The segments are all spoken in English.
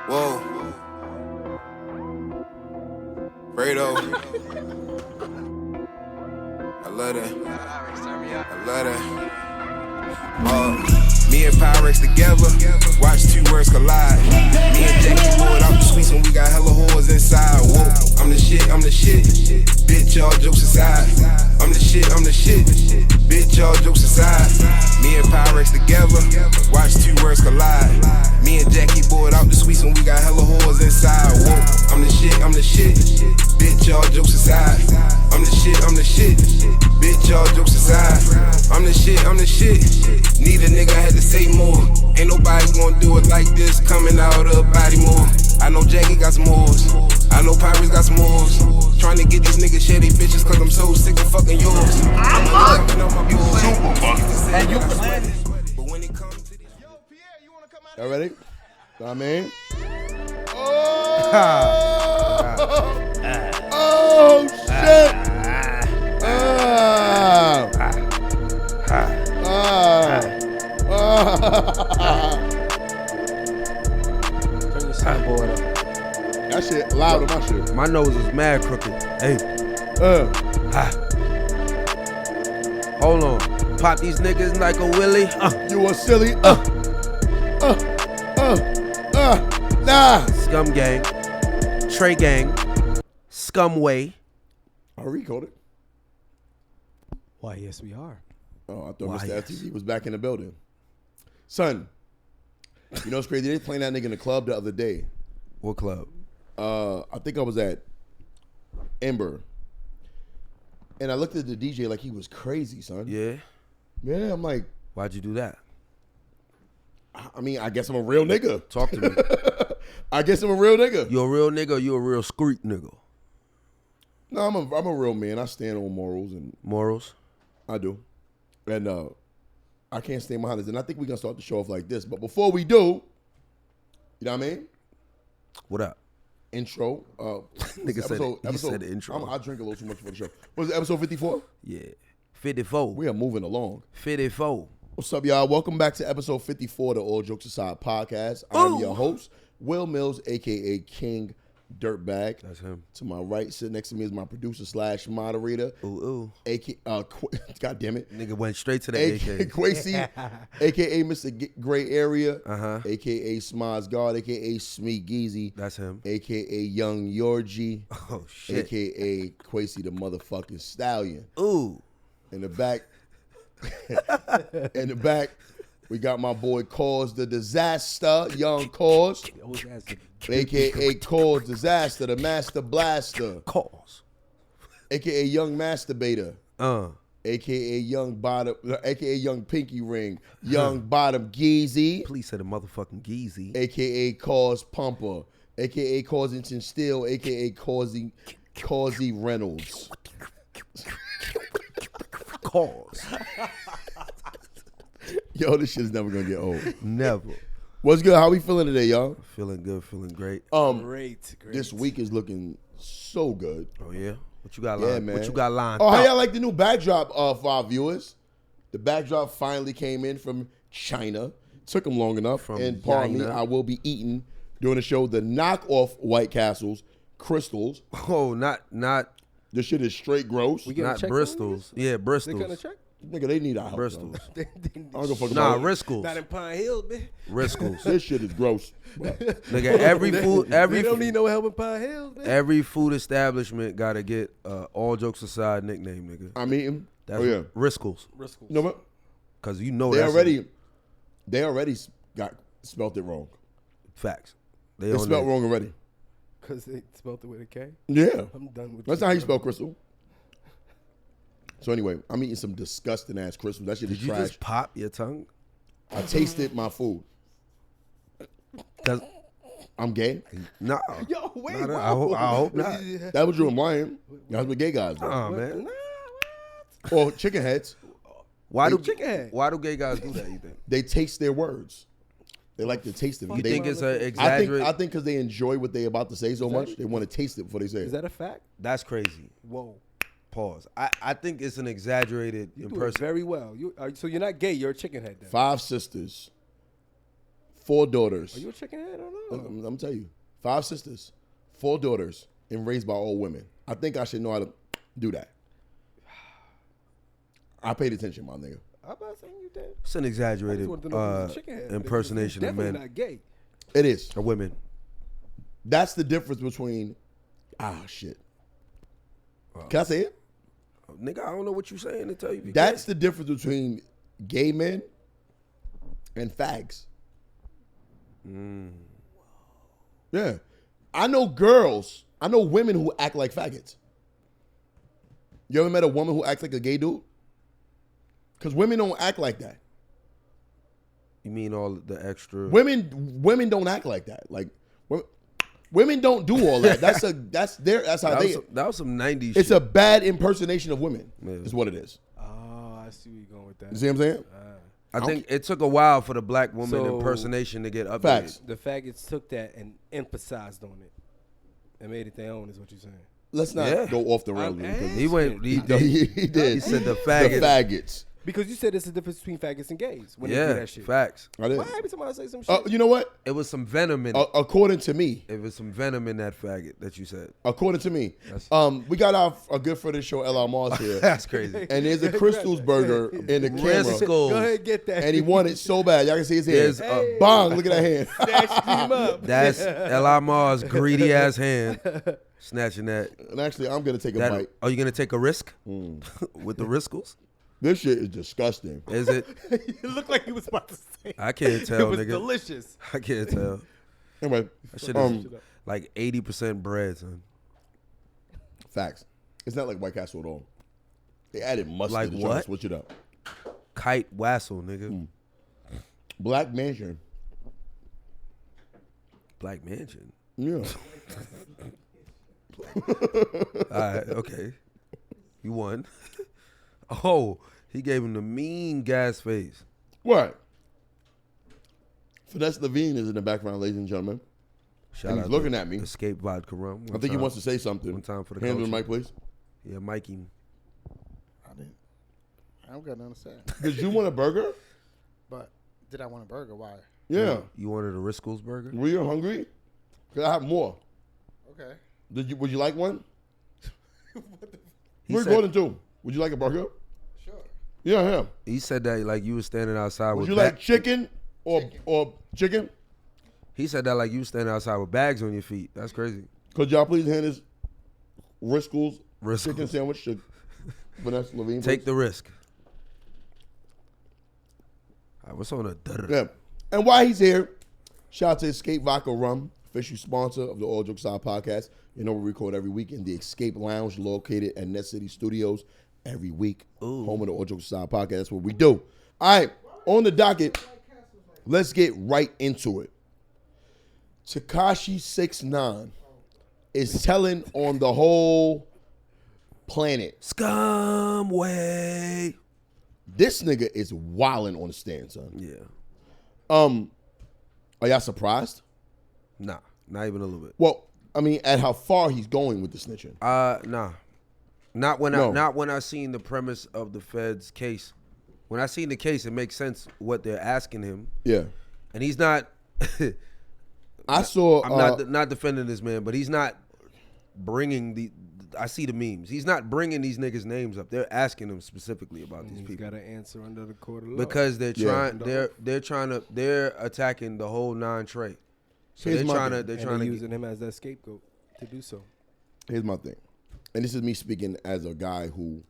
Whoa. Fredo. I love that. I love that. Me and Pyrex together, watch two words collide. Me and Jackie pulled out the sweets and we got hella whores inside. Whoa, I'm the shit, I'm the shit. Bitch, all jokes aside. I'm the shit, bitch, all jokes aside. Me and Pyrex together, watch two words collide. Me and Jackie pulled out the sweets and we got hella whores inside. Whoa, I'm the shit, bitch, all jokes aside. I'm the shit, bitch, all jokes aside. I'm the shit, need a nigga, had to say more. Ain't nobody gonna do it like this, coming out of body more. I know Jackie got some whores, I know Pirates got some whores. Trying to get these niggas share they bitches cause I'm so sick of fucking yours. I'm coming on my boys. And you planning. But when it comes to this, yo, Pierre, you wanna come out? Y'all ready? I mean, oh shit! Turn your soundboard up. That shit loud on my shit. My nose is mad crooked. Hey. Hold on. Pop these niggas like a willy. You a silly. Nah. Scum gang. Trey gang. Scum way. I recorded it. Why, yes, we are. Oh, I thought Why, Mr. yes. FTV was back in the building. Son, you know what's crazy? They playing that nigga in the club the other day. What club? I think I was at Ember. And I looked at the DJ like he was crazy, son. Yeah. Yeah, I'm like, Why'd you do that? I mean, I guess I'm a real nigga. Talk to me. I guess I'm a real nigga. You a real nigga or you a real street nigga? No, I'm a real man. I stand on morals and Morals? I do. And I can't stand behind this. And I think we're going to start the show off like this. But before we do, you know what I mean? What up? Intro. Nigga said it. He said the intro. I drink a little too much for the show. Was it episode 54? Yeah. 54. We are moving along. 54. What's up, y'all? Welcome back to episode 54 of the All Jokes Aside podcast. I'm your host, Will Mills, a.k.a. King Dirtbag. That's him. To my right, sitting next to me is my producer / moderator. Ooh. God damn it. Nigga went straight to the AK. Quasi, a.k.a. Mr. Gray Area, Uh-huh. a.k.a. Smiles God, a.k.a. Smee Geezy, That's him. a.k.a. Young Yorgie, Oh, shit. a.k.a. Quasi the motherfucking Stallion. Ooh. In the back, we got my boy Cause the Disaster, Young Cause, a.k.a. Cause Disaster, the Master Blaster, Cause. a.k.a. Young Masturbator, a.k.a. Young Bottom, a.k.a. Young Pinky Ring, Young Bottom Geezy, Please say the motherfucking Geezy. a.k.a. Cause Pumper, a.k.a. Causington Steel, a.k.a. Causey Reynolds. Cause. Yo, this shit is never gonna get old. Never. What's good? How we feeling today, y'all? Feeling good, feeling great. Great. This week is looking so good. Oh, yeah? What you got Yeah, lined? man. What you got lined Oh, how up? y'all like the new backdrop for our viewers? The backdrop finally came in from China. Took them long enough. From And pardon me, China. I will be eating during the show the knockoff White Castles crystals. Oh, not This shit is straight gross. We getting a check from Bristols. Yeah, They Bristols. got a check? Nigga, they need our help. Bristols. though. I don't give a fuck Nah, about it. Riscals. Not in Pine Hill, man. Riscals. This shit is gross. Nigga, every They don't need no help in Pine Hill, man. every food establishment gotta get All Jokes Aside nickname, nigga. I'm eating. That's Oh yeah. Riscals. Riscals. You know what? Cause you know They that's already got spelt it wrong. facts. They It's on spelled there. wrong already. Because they spelled it with a K. Yeah. I'm done with That's you. not how you spell crystal. So anyway, I'm eating some disgusting ass crystals. That shit Did is you trash. just pop your tongue? I tasted my food. Cause I'm gay. no. Yo, wait, Nah, whoa. I hope not. That was you implying. That's what gay guys do. Oh man. Or chicken heads. Why do chicken head. Why do gay guys do that? You think? They taste their words. They like to taste it. You They- think it's an I exaggerate? think because they enjoy what they about to say so much, they want to taste it before they say Is it. that a fact? That's crazy. Whoa. Pause. I think it's an exaggerated You do it impression. very well. So you're not gay. You're a chicken head then. 5 sisters, 4 daughters. Are you a chicken head or no? I'm tell you, 5 sisters, 4 daughters, and raised by all women. I think I should know how to do that. I paid attention, my nigga. I'm not saying you did. It's an exaggerated impersonation of Definitely men not gay. It is. or women. That's the difference between. Shit. Can I say it? Nigga, I don't know what you saying to tell you. That's the difference between gay men and fags. Yeah. I know girls. I know women who act like faggots. You ever met a woman who acts like a gay dude? Because women don't act like that. You mean all the extra? Women don't act like that. Like women don't do all that. That's how they. That was some 90s It's shit. a bad impersonation of women. Yeah. Is what it is. Oh, I see where you're going with that. You see what I'm saying? I think it took a while for the black woman So- impersonation to get updated. Facts. The faggots took that and emphasized on it and made it their own, is what you're saying. Let's not Yeah. go off the rails. I'm because He went. He, he did. he said the The faggot. faggots. Because you said there's a difference between faggots and gays when they do Yeah, that shit. facts. I did. Why every time I say some shit? You know what? It was some venom in it. According to me, It was some venom in that faggot that you said. according to me, we got a good friend of the show, LR Mars here, That's crazy. and there's a Crystal's burger in the camera, Riscos. Go ahead and get that. and he wanted so bad. Y'all can see his There's hand. a- Bong! Look at that hand. Snatched him up. That's L.I. Mars' greedy ass hand snatching that. And actually, I'm gonna take a bite. Are you gonna take a risk with the Riscals? This shit is disgusting. Is it? It looked like he was about to say. I can't tell, It was nigga. delicious. I can't tell. Anyway, That shit is like 80% bread, son. facts. It's not like White Castle at all. They added mustard Like to try to what? switch it up. Kite Wassel, nigga. Black Mansion. Black Mansion. Yeah. All right, okay. You won. Oh, he gave him the mean gas face. What? Finesse Levine is in the background, ladies and gentlemen. Shout And he's out looking to at me. Escape Vodka Rum. I think he wants to say something. One time for the Handle the culture. mic, please. Yeah, Mikey. I don't got to understand. Did you want a burger? But did I want a burger? Why? Yeah. You wanted a Riscals burger? Were you hungry? Cause I have more. Okay. Would you like one? He We're said- going to. Would you like a burger? Sure. Yeah. He said that like you was standing outside Would with you like chicken or chicken? He said that like you was standing outside with bags on your feet. That's crazy. Could y'all please hand this Riscals Riscals. chicken sandwich to Vanessa Levine? Take please? the risk. All right, what's on a dutter? Yeah. And while he's here, shout out to Escape Vodka Rum, official sponsor of the All Jokes Aside podcast. You know, we record every week in the Escape Lounge located at Net City Studios every week. Home of the All Jokes Aside podcast. That's what we do. All right, on the docket, let's get right into it. Tekashi 6ix9ine is telling on the whole planet. Scumway. This nigga is wilding on the stand, son. Yeah. Are y'all surprised? Nah, not even a little bit. Well, I mean, at how far he's going with the snitching. Nah. Not when No. I seen the premise of the Fed's case. When I seen the case, it makes sense what they're asking him. Yeah. And he's not I saw. I'm not defending this man, but he's not bringing the. I see the memes. He's not bringing these niggas' names up. They're asking him specifically about these He's people got to answer under the court of law. because they're Yeah. trying. They're attacking the whole non-Trey. So Here's they're my trying to. thing. They're and trying to. using him as that scapegoat to do so. Here's my thing, and this is me speaking as a guy who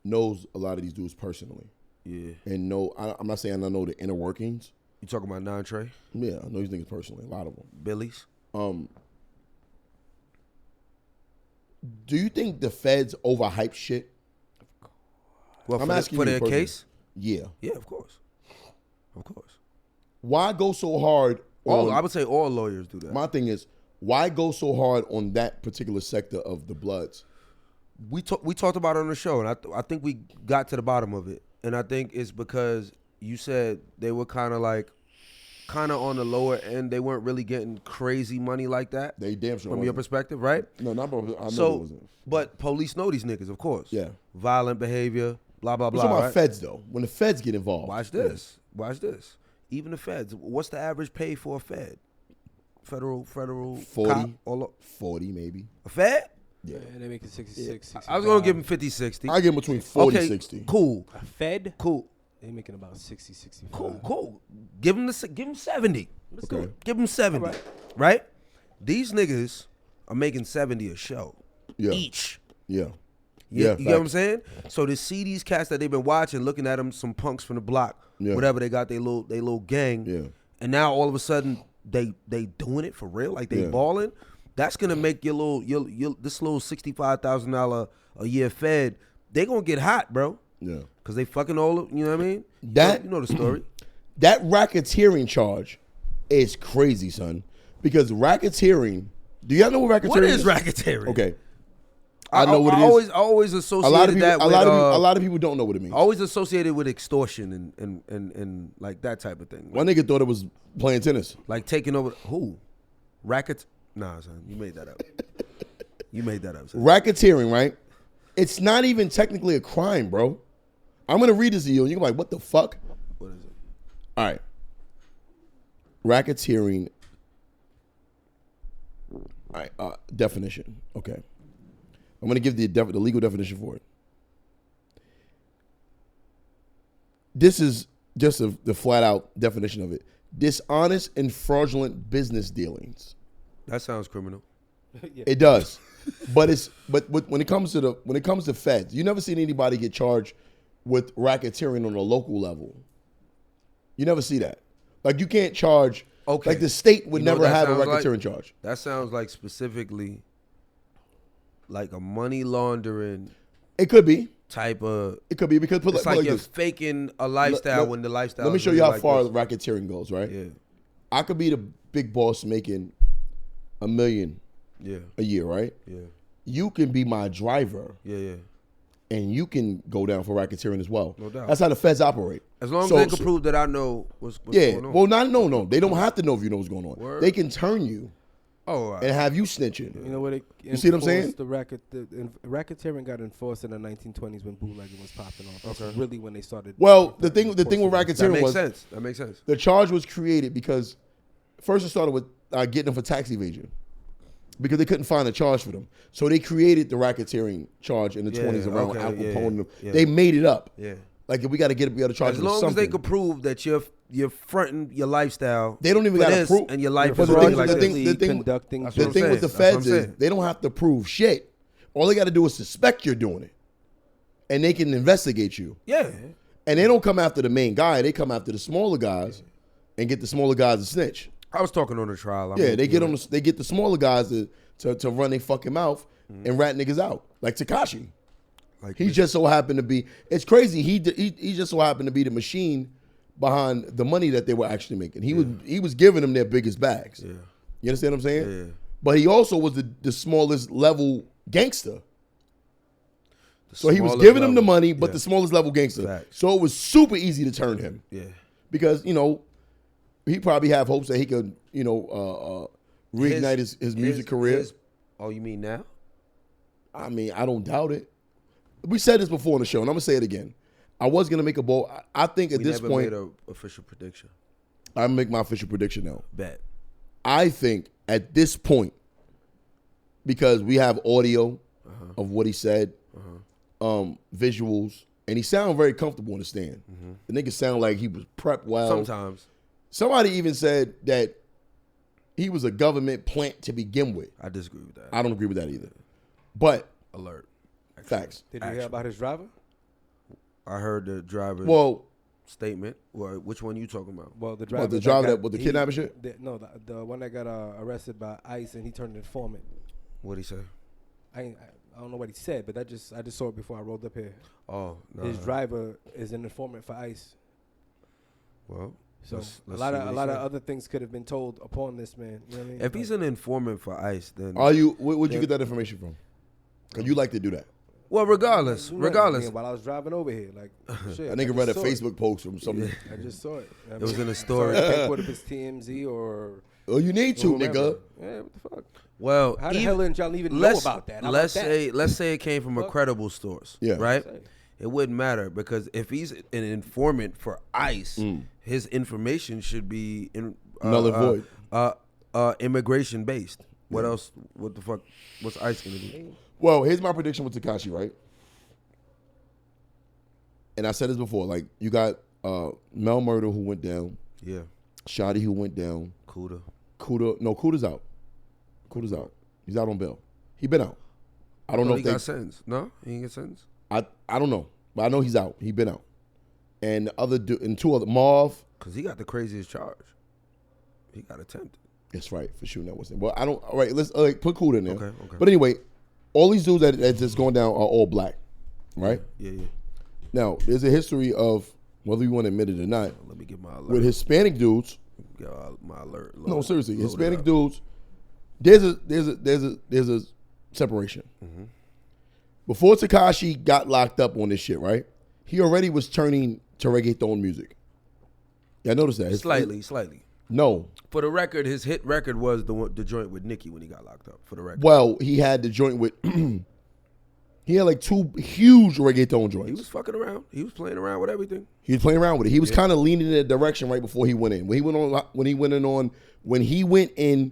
knows a lot of these dudes personally, Yeah. and I'm not saying I know the inner workings. You talking about non-Trey? Yeah, I know these niggas personally, a lot of them. Billy's? Do you think the feds overhype shit? Well, I'm for, asking for you their personally. case? Yeah. Yeah, of course. Of course. Why go so hard? I would say all lawyers do that. My thing is, why go so hard on that particular sector of the Bloods? We talked about it on the show, and I think we got to the bottom of it. And I think it's because you said they were kind of on the lower end. They weren't really getting crazy money like that. They damn sure from your wasn't. perspective, right? No, not. I know it So, wasn't. but police know these niggas, of course. Yeah. Violent behavior, blah blah We're blah. talking about right? feds though. When the feds get involved, Watch this. even the feds. What's the average pay for a fed? Federal 40, cop, all 40 maybe. a fed? Yeah. And they make it 66, 65. I was gonna give him 50, 60. I give him between 40 okay, 60. Cool, A Fed? cool, They making about 60, 65. cool. Give him 70. Let's do Okay. it. Give him 70. All right. Right? These niggas are making 70 a show Yeah. each. Yeah. You Yeah, get what I'm facts. saying? So to see these cats that they've been watching, looking at them, some punks from the block, Yeah. whatever they got, they little gang, Yeah. and now all of a sudden they doing it for real, like they Yeah. balling. That's gonna make your this little $65,000 a year Fed. They gonna get hot, bro, Yeah. because they fucking all. You know what I mean? That- you know the story. That racketeering charge is crazy, son. Because racketeering, do y'all know what racketeering What is racketeering? Okay. I know what it is. I always A associated lot of people, that with a lot of people don't know what it means. always associated with extortion and like that type of thing. One nigga thought it was playing tennis. Like taking over who? Rackets? Nah, son. You made that up. You made that up, son. Racketeering, right? It's not even technically a crime, bro. I'm gonna read this to you, and you're like, "What the fuck?" What is it? All right. Racketeering. All right. Definition. Okay. I'm gonna give the legal definition for it. This is just the flat out definition of it: dishonest and fraudulent business dealings. That sounds criminal. It does, but when it comes to feds, you never seen anybody get charged with racketeering on a local level. You never see that. Like you can't charge. Okay. Like the state would You know never what that have a sounds like? racketeering charge. That sounds like specifically like a money laundering It could be. type of. It could be because put It's like like you're this. faking a lifestyle Let- when the lifestyle. Let me is show you really how like far this. racketeering goes. Right. Yeah. I could be the big boss making $1 million Yeah. a year. Right. Yeah. You can be my driver, Yeah. Yeah. and you can go down for racketeering as well. No doubt. That's how the feds operate. As long as So- they can so- prove that I know what's Yeah. going on. Well, no. They don't have to know if you know what's going on. Word. They can turn you oh, all right. and have you snitching. You know what? You see what I'm saying? Racketeering got enforced in the 1920s when bootlegging was popping off. That's really when they started. Well, the thing with that racketeering makes was sense. That makes sense. the charge was created because first it started with getting them for tax evasion because they couldn't find a charge for them. So they created the racketeering charge in the Yeah, 20s around okay, Al yeah, Capone. and them. yeah. They made it up. Yeah. Like we got to charge As them long with as they something. could prove that you're fronting your lifestyle. They don't even for gotta this, prove- and your life But is the wrong thing- like the this. thing- the thing- conducting. That's The what I'm thing with the saying. That's what feds I'm is saying. they don't have to prove shit. All they got to do is suspect you're doing it, and they can investigate you. Yeah. And they don't come after the main guy; they come after the smaller guys, and get the smaller guys to snitch. I was talking on the trial. Yeah, they get they get the smaller guys to run their fucking mouth and rat niggas out, like Tekashi. Like He just so happened to be. It's crazy. He just so happened to be the machine behind the money that they were actually making. He was giving them their biggest bags. Yeah. You understand what I'm saying? Yeah. But he also was the smallest level gangster. So he was smallest giving them the level. money, but Yeah. the smallest level gangster. Facts. So it was super easy to turn him Yeah. because he probably have hopes that he could reignite his music career. Oh, you mean now? I mean, I don't doubt it. We said this before on the show, and I'm gonna say it again. I was gonna make a bold. I think at We this never point, made an official prediction. I'm make my official prediction now. Bet. I think at this point, because we have audio of what he said, visuals, and he sounded very comfortable in the stand. The nigga sounded like he was prepped well. Sometimes Somebody even said that he was a government plant to begin with. I disagree with that. I don't agree with that either. But Alert. facts. Did you hear Action. about his driver? I heard the driver's Well, statement. Well, which one you talking about? Well, the driver. the driver got- that with the kidnapping shit? The one that got arrested by ICE and he turned informant. What'd he say? I don't know what he said, but I just saw it before I rolled up here. Oh, no. His driver is an informant for ICE. Well, So let's a lot see of what he other said. other things could have been told upon this man. You know what I mean? If he's an informant for ICE, then where'd you get that information from? Because you like to do that. well, regardless, You know what I regardless, mean? While I was driving over here, like shit. A I nigga just read a saw it. Facebook post from some. I just saw it. I it was mean, in a story. sorry, I can't quote if it's TMZ or Oh, you need to, whomever. nigga. Yeah, what the fuck? Well, How the even- hell didn't y'all even know about that? How let's about that? say it came from a Fuck. credible source. Yeah. Right. Say. It wouldn't matter because if he's an informant for ICE, his information should be Null and void. Immigration based. What else? What the fuck? What's ICE gonna do? Well, here's my prediction with Tekashi, right? And I said this before. Like, you got Mel Murder who went down. Yeah. Shotty who went down. Kuda. Kuda's out. Kuda's out. He's out on bail. He been out. I don't know if he got sentenced. No, he didn't get sentenced. I don't know, but I know he's out. He been out. And two other Marv. Cause he got the craziest charge. He got attempted. That's right, for shooting that was him. Well, I don't. All right, let's put Kuda in there. Okay. But anyway, all these dudes that's just going down are all black, right? Yeah. Now, there's a history of whether you want to admit it or not. Let me get my alert. With Hispanic dudes. Get my alert. No, seriously, Hispanic dudes. There's a separation. Mm-hmm. Before Tekashi got locked up on this shit, right? He already was turning to reggaeton music. Yeah, I noticed that. Slightly. No. For the record, his hit record was the joint with Nicki when he got locked up. For the record. Well, he had the joint with. He had like 2 huge reggaeton joints. He was fucking around. He was playing around with everything. He was playing around with it. He was kind of leaning in that direction right before he went in. When he went in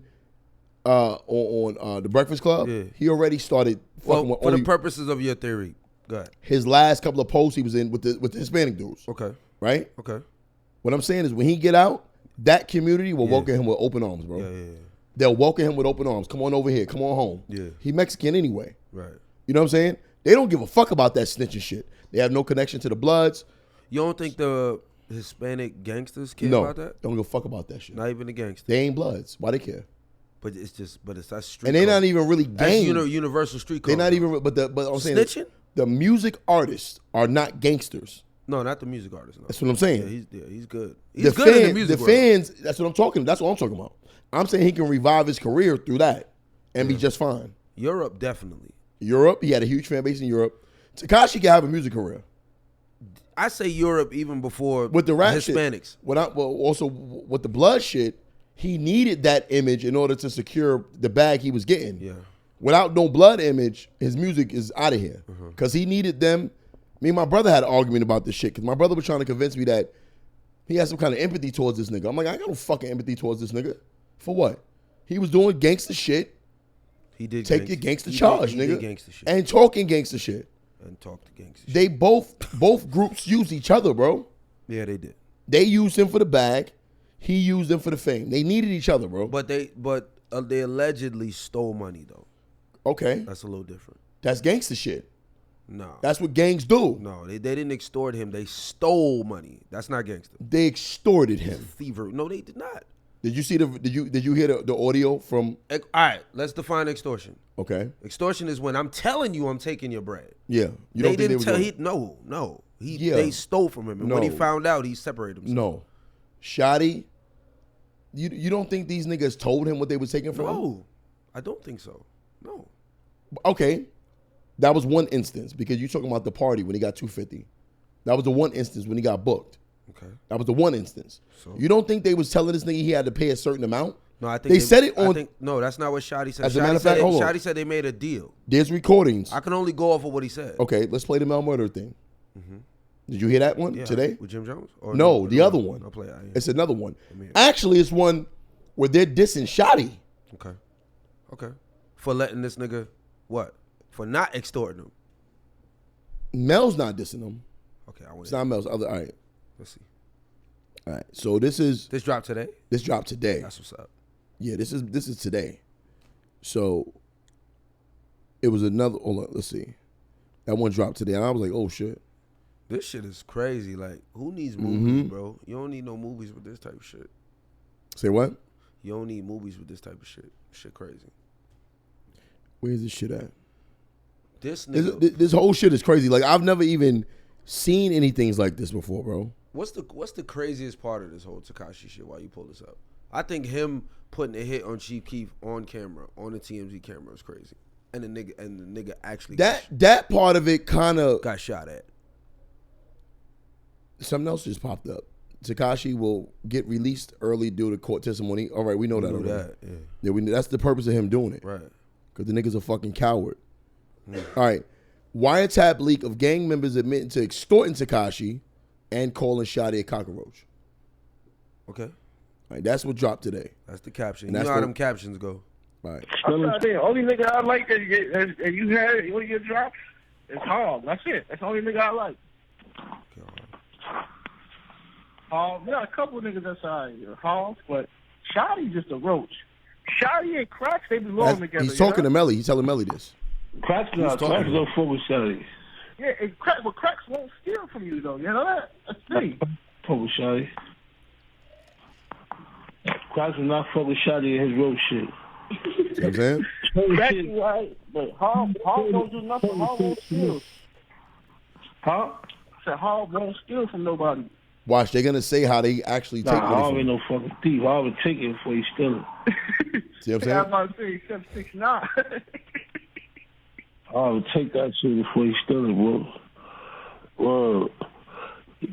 on the Breakfast Club, he already started fucking with. For the purposes of your theory, go ahead. His last couple of posts he was in with the Hispanic dudes. Okay. Right. Okay. What I'm saying is when he get out, that community will welcome him with open arms, bro. Yeah. They'll welcome him with open arms. Come on over here. Come on home. Yeah. He Mexican anyway. Right. You know what I'm saying? They don't give a fuck about that snitching shit. They have no connection to the Bloods. You don't think the Hispanic gangsters care about that? Don't give a fuck about that shit. Not even the gangsters. They ain't Bloods. Why they care? But it's that street. And they're code. not even really gang. That's universal street code. They're not even. But I'm saying snitching. The music artists are not gangsters. No, not the music artists. No. That's what I'm saying. Yeah, he's good. He's good in the music world. Fans. That's what I'm talking about. I'm saying he can revive his career through that and be just fine. Europe, definitely. Europe, he had a huge fan base in Europe. Tekashi can have a music career. I say Europe even before with the rap Hispanics. Shit. Also with the blood shit, he needed that image in order to secure the bag he was getting. Yeah. Without no blood image, his music is out of here. Because he needed them. Me and my brother had an argument about this shit because my brother was trying to convince me that he had some kind of empathy towards this nigga. I'm like, I got no fucking empathy towards this nigga. For what? He was doing gangster shit. He did take your gangster charge, nigga. Did gangster shit. And talking gangster shit. And talk to gangster shit. They both groups used each other, bro. Yeah, they did. They used him for the bag. He used them for the fame. They needed each other, bro. But they allegedly stole money though. Okay. That's a little different. That's gangster shit. No. That's what gangs do. No, they didn't extort him. They stole money. That's not gangster. They extorted him. Thievery. No, they did not. Did you see did you hear the audio from? All right, let's define extortion. Okay. Extortion is when I'm telling you I'm taking your bread. Yeah. You They didn't tell no. They stole from him. And when he found out, he separated himself. No. Shotty, you don't think these niggas told him what they was taking from him? No. I don't think so. No. Okay. That was one instance because you're talking about the party when he got 250. That was the one instance when he got booked. Okay. That was the one instance. So, you don't think they was telling this nigga he had to pay a certain amount? No, I think they said it on. No, that's not what Shotty said. As a matter of fact, hold on. Shotty said they made a deal. There's recordings. I can only go off of what he said. Okay, let's play the Mel Murder thing. Mm-hmm. Did you hear that one today? With Jim Jones? Or no, the other one. I'll play it. It's another one. Actually, it's one where they're dissing Shotty. Okay. For letting this nigga, what? For not extorting him. Mel's not dissing him. Okay, it's not Mel's. All right. Let's see. All right. So this dropped today? This dropped today. That's what's up. Yeah, this is today. So it was another. Hold on, let's see. That one dropped today, and I was like, "Oh shit!" This shit is crazy. Like, who needs movies, bro? You don't need no movies with this type of shit. Say what? You don't need movies with this type of shit. Shit crazy. Where's this shit at? This nigga. This whole shit is crazy. Like, I've never even seen anything like this before, bro. What's the craziest part of this whole Tekashi shit? While you pull this up, I think him putting a hit on Chief Keef on camera, on the TMZ camera, is crazy. And the nigga actually that part of it kind of got shot at. Something else just popped up. Tekashi will get released early due to court testimony. All right, we know that already. Yeah, that's the purpose of him doing it. Right. Because the nigga's a fucking coward. All right. Wiretap leak of gang members admitting to extorting Tekashi and calling Shotty a cockroach. Okay. All right, that's what dropped today. That's the caption. And You that's know how the- them captions go. All right. I'm not saying, only nigga I like that you had when you dropped is Hog. That's it. That's the only nigga I like. Yeah, a couple niggas that's Hog, but Shotty just a roach. Shotty and Cracks, they belong together. He's talking to Melly. He's telling Melly this. Cracks talking don't fuck with Shotty. Yeah, but Cracks won't steal from you though. You know that? That's me. Fuck with Shotty. Cracks will not fuck with Shotty and his roach shit. See what I'm saying? Cracks is right, but Hog don't do nothing. Hog won't steal. Huh? I said Hog won't steal from nobody. Watch, they're gonna say how they actually take money Hog from ain't him. no fucking thief. Hog would take it before he steal it. See what I'm Yeah, I'm saying? about to say, except 6'9". I would take that shit before he steal it, bro. Well,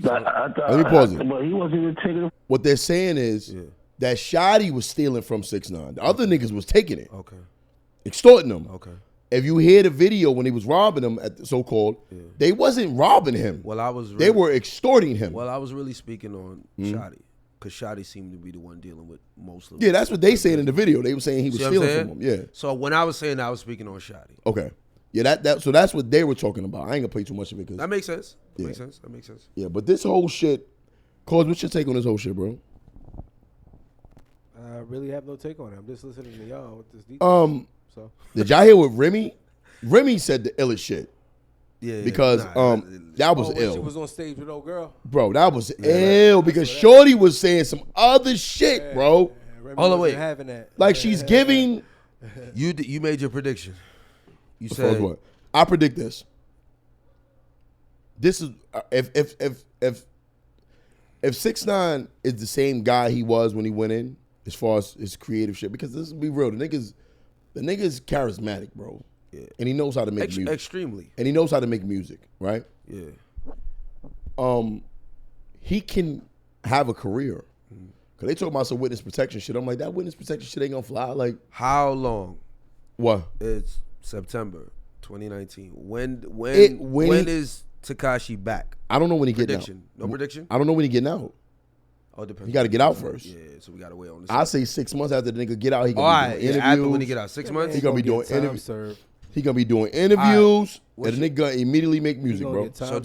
Let me pause it. But he wasn't even taking it. What they're saying is that Shotty was stealing from 6ix9ine. The other niggas was taking it, Okay. extorting them. Okay. If you hear the video when he was robbing them, at the so-called, they wasn't robbing him. Well, I was. They were extorting him. Well, I was really speaking on Shotty, because Shotty seemed to be the one dealing with most of. Yeah, that's what they saying in the video. They were saying he was See what I'm stealing saying? from them. Yeah. So when I was saying that, I was speaking on Shotty. Okay. Yeah, so that's what they were talking about. I ain't gonna play too much of it because That makes sense. That Yeah. makes sense. That makes sense. yeah. But this whole shit, Cause, what's your take on this whole shit, bro? I really have no take on it. I'm just listening to y'all with this detail. So Did y'all hear what Remy? Remy said the illest shit, Yeah. because that was when ill, she was on stage with old girl. bro. That was ill because Shorty was saying some other shit, bro. Hold on, wait. Having that. Like she's giving. You made your prediction. You First said one. I predict this. This is if 6ix9ine is the same guy he was when he went in, as far as his creative shit, because let's be real, the nigga's charismatic, bro. Yeah. And he knows how to make music. Extremely. And he knows how to make music, right? Yeah. He can have a career. Cause they talk about some witness protection shit. I'm like, that witness protection shit ain't gonna fly. Like, How long? what? It's September 2019. When when he- is Tekashi back? I don't know when he getting out. Prediction. No prediction? I don't know when he getting out. Oh, it depends. He got to get out first. Yeah, so we gotta wait on this. I say 6 months after the nigga get out, he All gonna right. be doing Yeah, interviews. after when he get out, 6 months. He gonna be doing time interviews. served. He gonna be doing interviews, What's and the nigga gonna immediately make music, gonna bro. get time So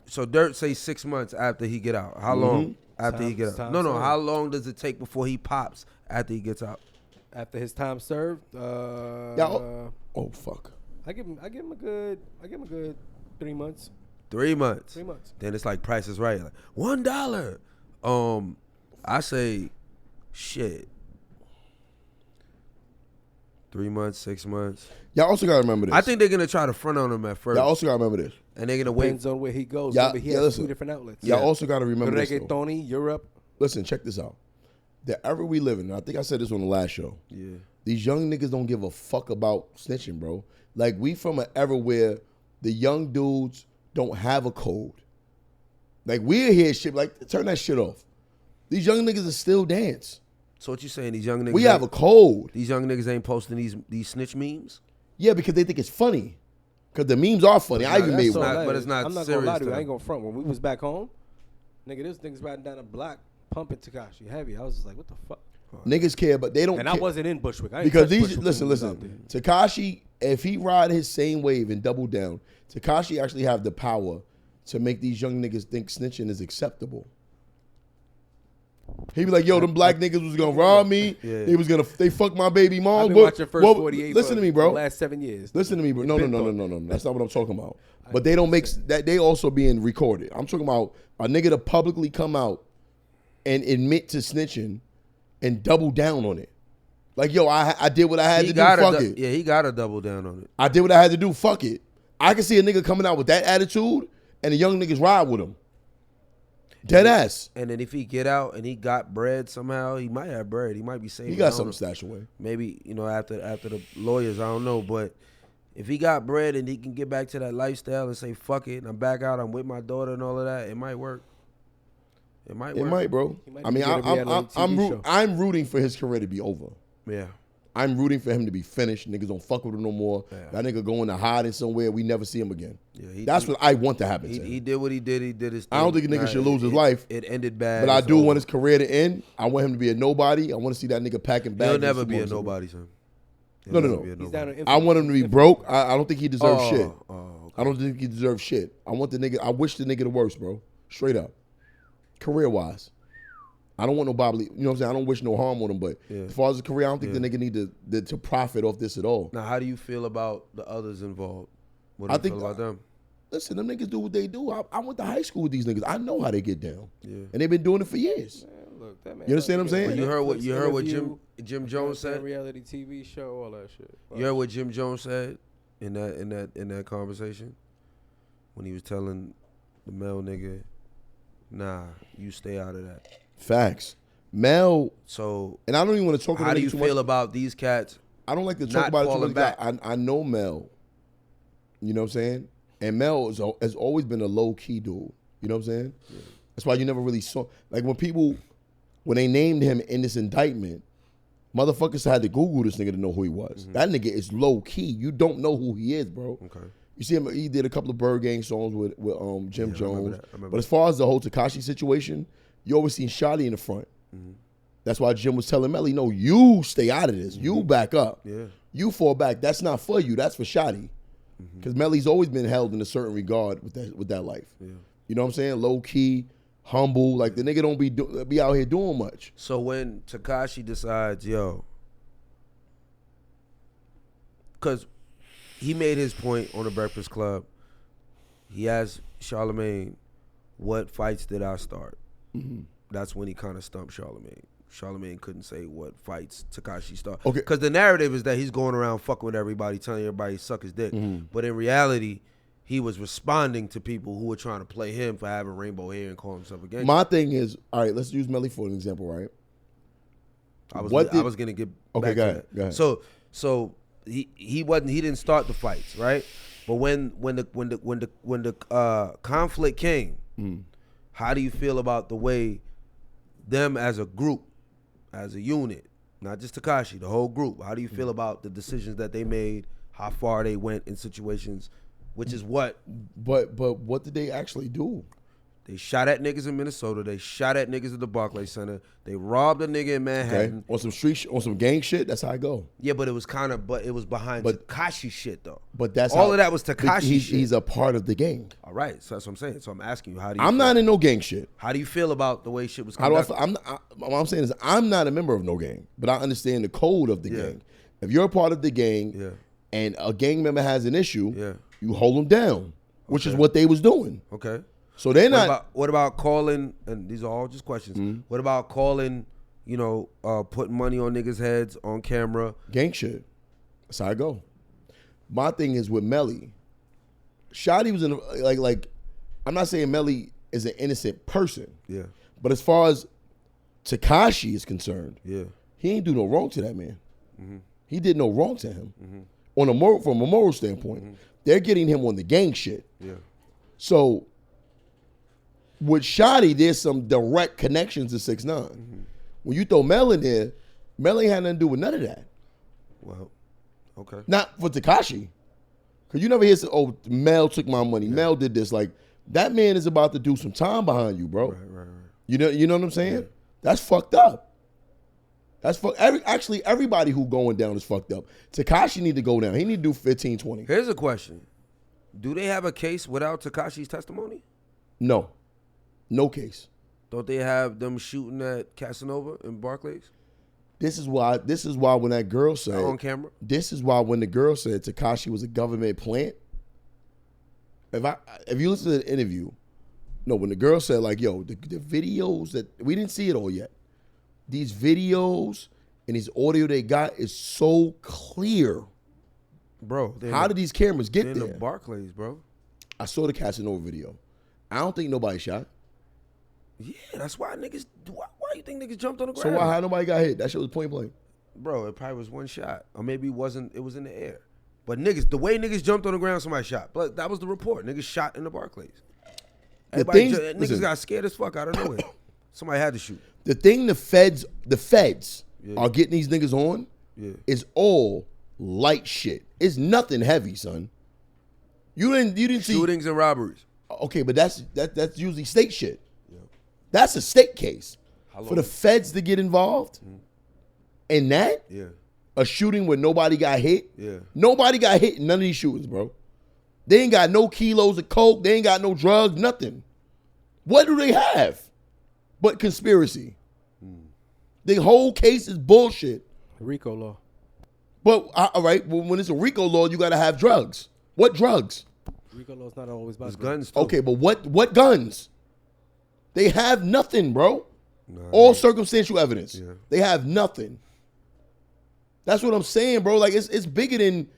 served. Dirt say 6 months after he get out. How long after he get out? Time No. served. How long does it take before he pops after he gets out? After his time served, Oh fuck. I give him a good 3 months. 3 months. 3 months. Then it's like Price is Right, like $1. I say, shit. 3 months, 6 months. Y'all also gotta remember this. I think they're gonna try to front on him at first, y'all also gotta remember this. and they're gonna wait. Depends on where he goes. Yeah, Remember, he yeah, has listen. 2 different outlets. Y'all also gotta remember this. Though. Reggaetoni, Europe. Listen, check this out. The era we live in, I think I said this on the last show. Yeah. These young niggas don't give a fuck about snitching, bro. Like, we from an era where the young dudes don't have a code. Like, we're here shit, like, turn that shit off. These young niggas are still dance. So what you saying? These young niggas. We have a code. These young niggas ain't posting these snitch memes. Yeah, because they think it's funny. Because the memes are funny. I even That's made so one. not- but it's not I'm not serious gonna lie to you. to I ain't them. gonna front. When we was back home, nigga, this niggas riding down a block pumping Tekashi heavy. I was just like, what the fuck? Niggas care, but they don't And care. I wasn't in Bushwick. I ain't Because touch these, Bushwick when we was out listen, there. Tekashi, if he ride his same wave and double down, Tekashi actually have the power to make these young niggas think snitching is acceptable. He be like, yo, them black niggas was gonna rob me. Yeah. They fucked my baby mom. I've been What- watching First what- 48 Listen for to me, the bro. last 7 years. Listen to me, bro. No. Been That's not what I'm talking about. But they don't make that. They also being recorded. I'm talking about a nigga to publicly come out and admit to snitching and double down on it. Like, yo, I did what I had to do. Fuck it. Yeah, he gotta double down on it. I did what I had to do. Fuck it. I can see a nigga coming out with that attitude and the young niggas ride with him. Dead ass. And then if he get out and he got bread somehow, he might have bread. He might be saving. He I got don't something know. stashed away. Maybe, after the lawyers, I don't know. But if he got bread and he can get back to that lifestyle and say, fuck it, and I'm back out, I'm with my daughter and all of that, it might work. It might It work. might, bro. might I mean, be good at reality TV show. I'm rooting for his career to be over. Yeah. I'm rooting for him to be finished. Niggas don't fuck with him no more. Yeah. That nigga going to hiding somewhere. We never see him again. Yeah, That's what I want to happen to him. He did what he did. He did his thing. I don't think a nigga should lose his life. It ended bad. But I It's do over. want his career to end. I want him to be a nobody. I want to see that nigga packing bags. He'll never be a nobody, son. No. He's down to I want him to be broke. I don't think he deserves shit. Okay. I don't think he deserves shit. I want the nigga. I wish the nigga the worst, bro. Straight up. Career wise. I don't want no Bob Lee. You know what I'm saying? I don't wish no harm on him, but as far as his career, I don't think the nigga need to profit off this at all. Now, how do you feel about the others involved? What do I you think feel about them? Listen, them niggas do what they do. I went to high school with these niggas. I know how they get down. Yeah. And they've been doing it for years. Look, that man You understand what I'm saying? You heard what Interview, Jim Jones said? Reality TV show, all that shit. You heard what Jim Jones said in that conversation when he was telling the male nigga, "Nah, you stay out of that." Facts. Mel, So, and I don't even want to talk about how do it you too feel much. about these cats? I don't like to talk not about it too falling much. back? I know Mel. You know what I'm saying? And Mel has always been a low key dude. You know what I'm saying? Yeah. That's why you never really saw like when they named him in this indictment, motherfuckers had to Google this nigga to know who he was. Mm-hmm. That nigga is low key. You don't know who he is, bro. Okay. You see him. He did a couple of Bird Gang songs with Jim I remember Jones. that. I remember But as far as the whole Tekashi situation, you always seen Shotty in the front. Mm-hmm. That's why Jim was telling Melly, no, you stay out of this. You back up. Yeah. You fall back. That's not for you. That's for Shotty. Because Melly's always been held in a certain regard with that life. Yeah. You know what I'm saying? Low key, humble. Like the nigga don't be out here doing much. So when Tekashi decides, yo, because he made his point on the Breakfast Club, he asked Charlemagne, "What fights did I start?" That's when he kind of stumped Charlemagne. Charlemagne couldn't say what fights Tekashi started. Okay. Because the narrative is that he's going around fucking with everybody, telling everybody to suck his dick. But in reality, he was responding to people who were trying to play him for having rainbow hair and call himself a gangster. My thing is, all right, let's use Melly for an example, right? I was gonna get Okay, back go to ahead, that. go ahead. So he didn't start the fights, right? But when the conflict came, how do you feel about the way them as a group, as a unit, not just Tekashi, the whole group? How do you feel about the decisions that they made, how far they went in situations, which is what But what did they actually do? they shot at niggas in Minnesota, they shot at niggas at the Barclays Center, they robbed a nigga in Manhattan. Okay, on some gang shit. That's how I go. Yeah, but it was behind Tekashi shit though. But that's all how, of that was Tekashi shit. He's a part of the gang. All right, so that's what I'm saying. So I'm asking you, how do you? I'm feel? not in no gang shit. How do you feel about the way shit was How do I conducted? what I'm saying is I'm not a member of no gang, but I understand the code of the Yeah. gang. If you're a part of the gang Yeah. and a gang member has an issue, Yeah. you hold them down, which is what they was doing. Okay. So they're not. What about calling? And these are all just questions. What about calling? Putting money on niggas' heads on camera. Gang shit. That's how I go. My thing is with Melly. Shotty was in like I'm not saying Melly is an innocent person. Yeah. But as far as Tekashi is concerned, Yeah. he ain't do no wrong to that man. He did no wrong to him. From a moral standpoint. They're getting him on the gang shit. Yeah. So with Shotty, there's some direct connections to 6ix9ine. When you throw Mel in there, Mel ain't had nothing to do with none of that. Well. Okay. Not for Tekashi. Because you never hear, oh, Mel took my money. Mel did this. Like, that man is about to do some time behind you, bro. Right. You know what I'm saying? Yeah. That's fucked up. That's actually, everybody who going down is fucked up. Tekashi need to go down. He need to do 15, 20. Here's a question: do they have a case without Tekashi's testimony? No. No case. Don't they have them shooting at Casanova in Barclays This is why when that girl said on camera? This is why when the girl said Tekashi was a government plant, if you listen to the interview, when the girl said like, yo, the videos that we didn't see it all yet. These videos and these audio they got is so clear. Bro, How did these cameras get in there? the Barclays, bro? I saw the Casanova video. I don't think nobody shot. Yeah, that's why niggas. Why you think niggas jumped on the So ground? how nobody got hit? That shit was point blank. Bro, it probably was one shot, or maybe it wasn't. It was in the air. But niggas, the way niggas jumped on the ground, somebody shot. But that was the report. Niggas shot in the Barclays. Niggas listen. got scared as fuck out of nowhere. Somebody had to shoot. The thing the feds are getting these niggas on is all light shit. It's nothing heavy, son. You didn't see shootings and robberies. Okay, but that's usually state shit. Yeah. That's a state case. For the feds to get involved in that, a shooting where nobody got hit. Yeah. Nobody got hit in none of these shootings, bro. They ain't got no kilos of coke. They ain't got no drugs, nothing. What do they have but conspiracy? The whole case is bullshit. RICO law. But, all right, well, when it's a RICO law, you got to have drugs. What drugs? RICO law is not always about guns. Too. Okay, but what guns? They have nothing, bro. All circumstantial evidence. Yeah. They have nothing. That's what I'm saying, bro. Like, it's bigger than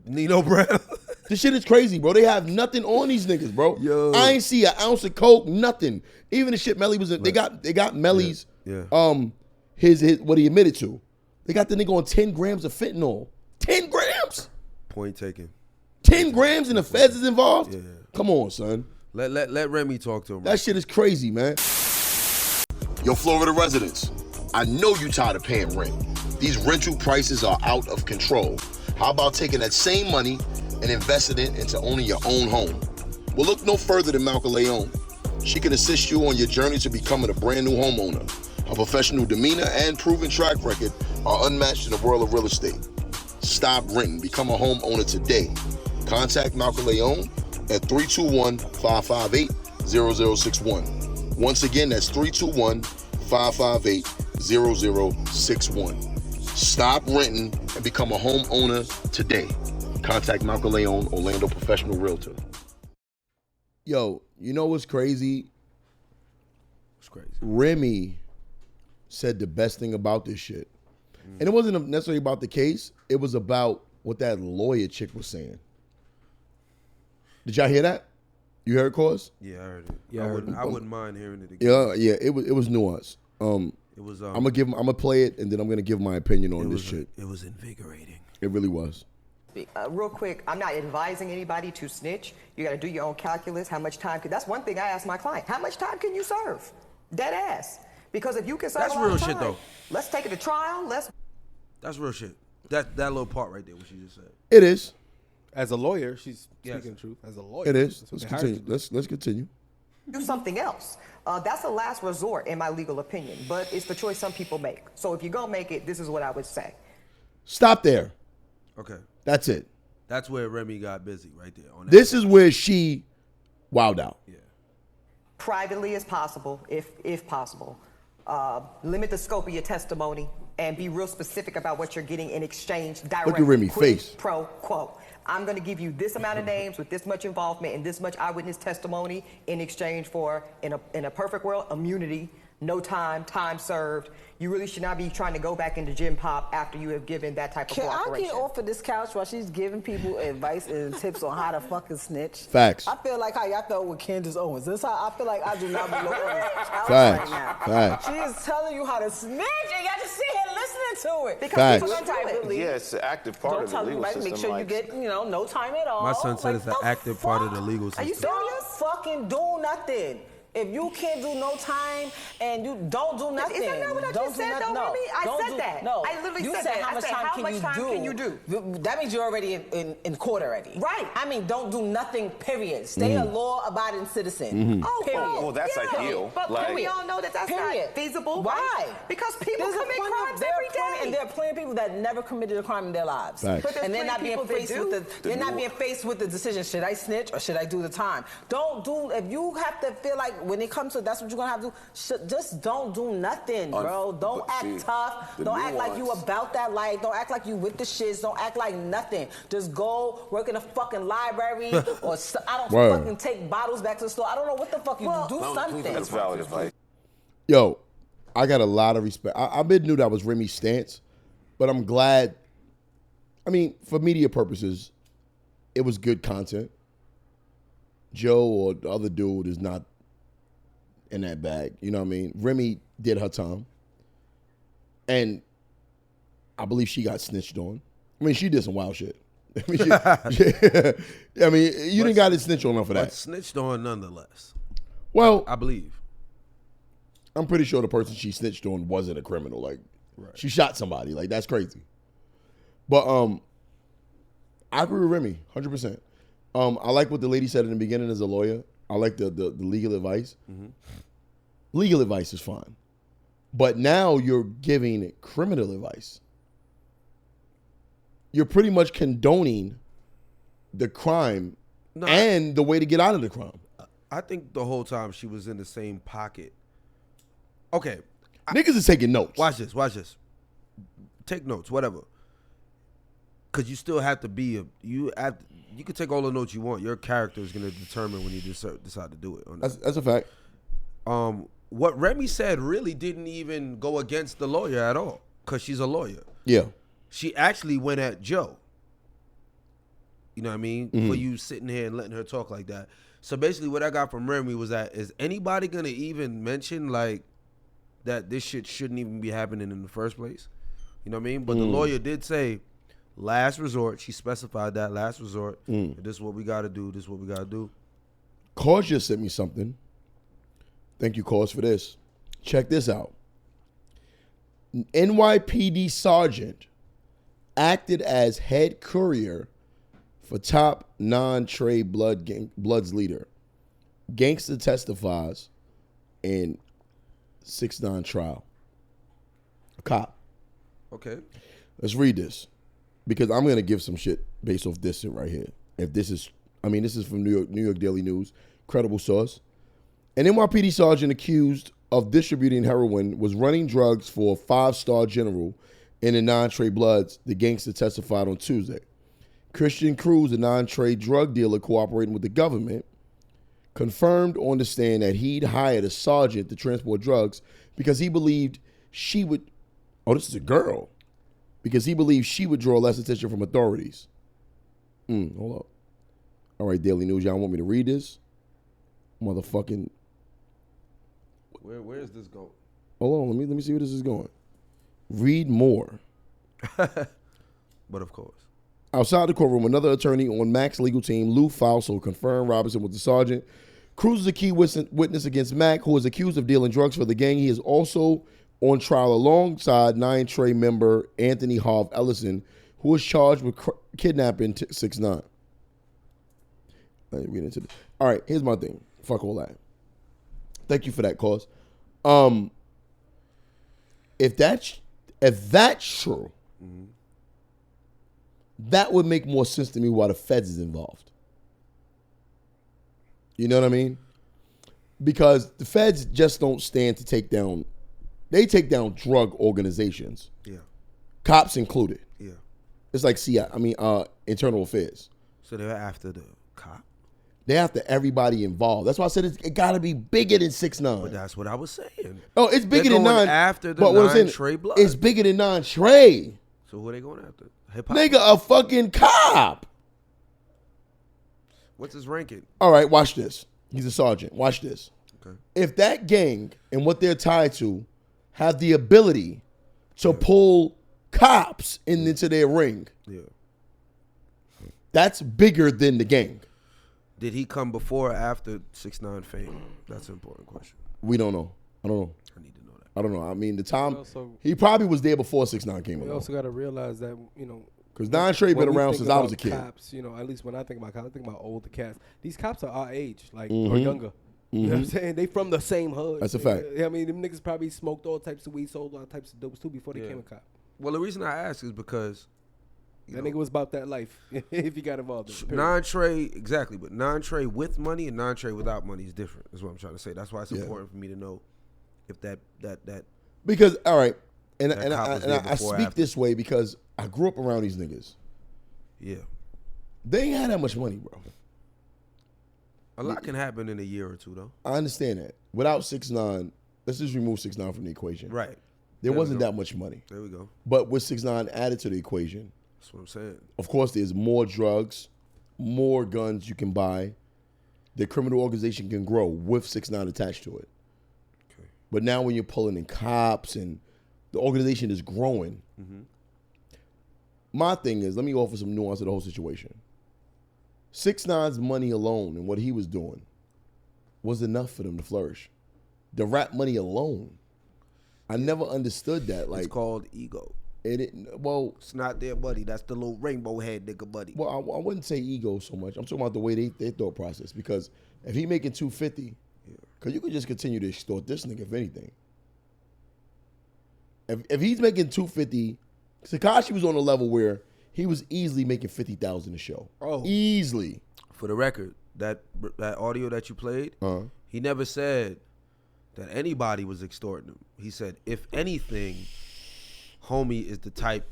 Nino Brown. This shit is crazy, bro. They have nothing on these niggas, bro. Yo. I ain't see an ounce of coke, nothing. Even the shit Melly was in. They got Melly's his what he admitted to. They got the nigga on 10 grams of fentanyl. 10 grams? Point taken. 10 grams and the feds is involved? Yeah. Come on, son. Let Remy talk to him. That shit is crazy, man. Yo, Florida residents, I know you tired of paying rent. These rental prices are out of control. How about taking that same money and investing it into owning your own home? Well, look no further than Malcolm Leon. She can assist you on your journey to becoming a brand new homeowner. Her professional demeanor and proven track record are unmatched in the world of real estate. Stop renting. Become a homeowner today. Contact Malcolm Leon at 321-558-0061. Once again, that's 321-558-0061. Stop renting and become a homeowner today. Contact Malcolm Leon, Orlando Professional Realtor. Yo, you know what's crazy? It's crazy. Remy said the best thing about this shit. And it wasn't necessarily about the case. It was about what that lawyer chick was saying. Did y'all hear that? You heard it, Cause? Yeah, I heard it. Yeah, I wouldn't mind hearing it again. Yeah, it was nuanced. It was. I'm gonna play it, and then I'm gonna give my opinion on this shit. It was invigorating. It really was. Real quick, I'm not advising anybody to snitch. You got to do your own calculus. How much time? That's one thing I ask my client. How much time can you serve? Dead ass. Because if you can serve that's a lot real of time, shit though. Let's take it to trial. That's real shit. That little part right there, what she just said. It is. As a lawyer, she's speaking the truth. As a lawyer, it is. Let's continue. Let's continue. Do something else. That's a last resort, in my legal opinion. But it's the choice some people make. So if you're gonna make it, this is what I would say. Stop there. Okay. That's it. That's where Remy got busy, right there. On that this is where she wowed out. Yeah. Privately as possible, if possible. Limit the scope of your testimony and be real specific about what you're getting in exchange. Direct. Look at Remy's face. Pro quo. I'm going to give you this amount of names with this much involvement and this much eyewitness testimony in exchange for, in a perfect world, immunity, no time served. You really should not be trying to go back into gym pop after you have given that type of cooperation. Can I get off of this couch while she's giving people advice and tips on how to fucking snitch? Facts. I feel like how y'all felt with Candace Owens. This how I feel like I do not belong on this couch Facts. right now. Facts. She is telling you how to snitch and y'all just sit here listening to it. Facts. Because people don't do it. Yeah, it's an active part of the legal system. Make sure you get, no time at all. My son said it's an active part of the legal system. Are you serious? Fucking do nothing. If you can't do no time and you don't do nothing, isn't that what I just said, though, Remy? I said that. No, I literally you said said that. how I much said, time how much time can you do? That means you're already in court already. Right. I mean, don't do nothing, period. Stay a law-abiding citizen. Oh, period. Well, that's ideal. But we all know that that's not feasible. Why? Right? Because people commit crimes every day. And there are plenty of people that never committed a crime in their lives. Facts. And they're not being faced with the decision, should I snitch or should I do the time? If you have to feel like when it comes to that's what you're gonna have to do, just don't do nothing, bro. Don't act tough. Don't act like you about that life. Don't act like you with the shits. Don't act like nothing. Just go work in a fucking library or fucking take bottles back to the store. I don't know what the fuck you do. Do something. That's valid advice. Yo, I got a lot of respect. I knew that was Remy's stance, but I'm glad. I mean, for media purposes, it was good content. Joe or the other dude is not in that bag. You know what I mean? Remy did her time. And I believe she got snitched on. I mean, she did some wild shit. I mean, you didn't got to snitch on her for that. But snitched on nonetheless. Well, I believe. I'm pretty sure the person she snitched on wasn't a criminal. Like, she shot somebody. Like, that's crazy. But I agree with Remy, 100%. I like what the lady said in the beginning as a lawyer. I like the legal advice. Mm-hmm. Legal advice is fine. But now you're giving criminal advice. You're pretty much condoning the crime and the way to get out of the crime. I think the whole time she was in the same pocket. Okay. Niggas is taking notes. Watch this. Take notes, whatever. Because you still have to be you can take all the notes you want. Your character is going to determine when you decide to do it. That's a fact. What Remy said really didn't even go against the lawyer at all because she's a lawyer. Yeah. She actually went at Joe. You know what I mean? Mm-hmm. For you sitting here and letting her talk like that. So basically what I got from Remy was that, is anybody going to even mention like that this shit shouldn't even be happening in the first place? You know what I mean? But the lawyer did say last resort. She specified that last resort. This is what we got to do. This is what we got to do. Cause just sent me something. Thank you, Cause, for this. Check this out. NYPD sergeant acted as head courier for top non-Trey Bloods leader. Gangster testifies in 6ix9ine trial. A cop. Okay. Let's read this because I'm going to give some shit based off this shit right here. If this is, this is from New York Daily News, credible source. An NYPD sergeant accused of distributing heroin was running drugs for a 5-star general in the non-Trey Bloods, the gangster testified on Tuesday. Christian Cruz, a non-Trey drug dealer cooperating with the government, confirmed on the stand that he'd hired a sergeant to transport drugs because he believed she would, this is a girl, because he believed she would draw less attention from authorities. Hold up. All right, Daily News, y'all want me to read this? Motherfucking. Where is this going? Hold on, let me see where this is going. Read more. But of course. Outside the courtroom, another attorney on Mac's legal team, Lou Fausto, confirmed Robinson was the sergeant. Cruz is a key witness against Mac, who is accused of dealing drugs for the gang. He is also on trial alongside 9 Trey member Anthony Harv Ellison, who is charged with kidnapping 6ix9ine. Let me get into this. All right, here's my thing. Fuck all that. Thank you for that, Cause. If that's true, that would make more sense to me why the feds is involved. You know what I mean? Because the feds just don't stand to take down. They take down drug organizations. Yeah. Cops included. Yeah. It's like internal affairs. So they're after the cop? They're after everybody involved. That's why I said it got to be bigger than 6ix9ine. But that's what I was saying. Oh, it's bigger than going 9. after the but what I'm 9 saying, Trey Bloods. It's bigger than 9 Trey. So who are they going after? Hip-hop? Nigga, a fucking cop. What's his ranking? All right, watch this. He's a sergeant. Watch this. Okay. If that gang and what they're tied to have the ability to pull cops into their ring, that's bigger than the gang. Did he come before or after 6ix9ine fame? That's an important question. We don't know. I don't know. I need to know that. I don't know. I mean, the time Also, he probably was there before 6ix9ine came we along. also got to realize that, Because 9 Trey been when we around think since I was a about kid. Cops, at least when I think about cops, I think about older cats. These cops are our age, or Mhm. younger. You know what I'm saying? They from the same hood. That's a fact. I mean, them niggas probably smoked all types of weed, sold all types of dopes too before they became a cop. Well, the reason I ask is because that nigga was about that life if he got involved in it. 9 Trey, exactly, but 9 Trey with money and 9 Trey without money is different, is what I'm trying to say. That's why it's important for me to know if that Because, all right, and that cop was there I before or speak after. this way because I grew up around these niggas. Yeah. They ain't had that much money, bro. A lot can happen in a year or two, though. I understand that. Without 6ix9ine, let's just remove 6ix9ine from the equation. Right. There we wasn't go. that much money. There we go. But with 6ix9ine added to the equation, That's what I'm saying. of course, there's more drugs, more guns you can buy. The criminal organization can grow with 6ix9ine attached to it. Okay. But now when you're pulling in cops and the organization is growing, my thing is, let me offer some nuance to the whole situation. 6ix9ine's money alone and what he was doing was enough for them to flourish. The rap money alone. I never understood that. Like, It's called ego. Well, it's not there, buddy. That's the little rainbow head nigga, buddy. Well, I wouldn't say ego so much. I'm talking about the way they thought process. Because if he making 250, because you could just continue to extort this nigga if anything. If he's making 250, Tekashi was on a level where he was easily making 50,000 a show. Oh, easily. For the record, that audio that you played, he never said that anybody was extorting him. He said, if anything, homie is the type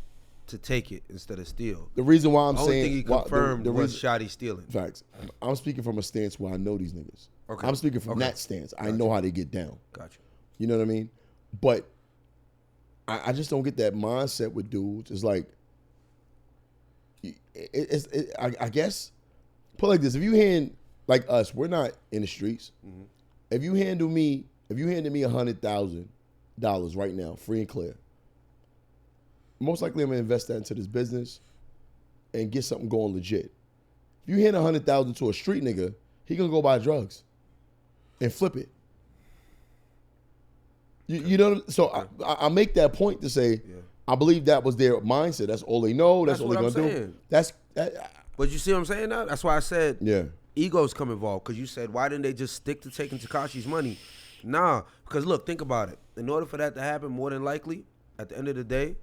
to take it instead of steal. The reason why I'm the only saying thing he confirmed was Shotty stealing. Facts. I'm speaking from a stance where I know these niggas. Okay. I'm speaking from that stance. I know how they get down. Gotcha. You know what I mean? But I just don't get that mindset with dudes. It's like, I guess, put it like this: if you hand like us, we're not in the streets. Mm-hmm. If you handed me $100,000 right now, free and clear, most likely I'm gonna invest that into this business and get something going legit. If you hand $100,000 to a street nigga, he gonna go buy drugs and flip it. You know, so I make that point to say, I believe that was their mindset. That's all they know. That's all they're gonna do. But you see what I'm saying now? That's why I said egos come involved. Because you said, why didn't they just stick to taking Tekashi's money? Nah, because look, think about it. In order for that to happen, more than likely, at the end of the day,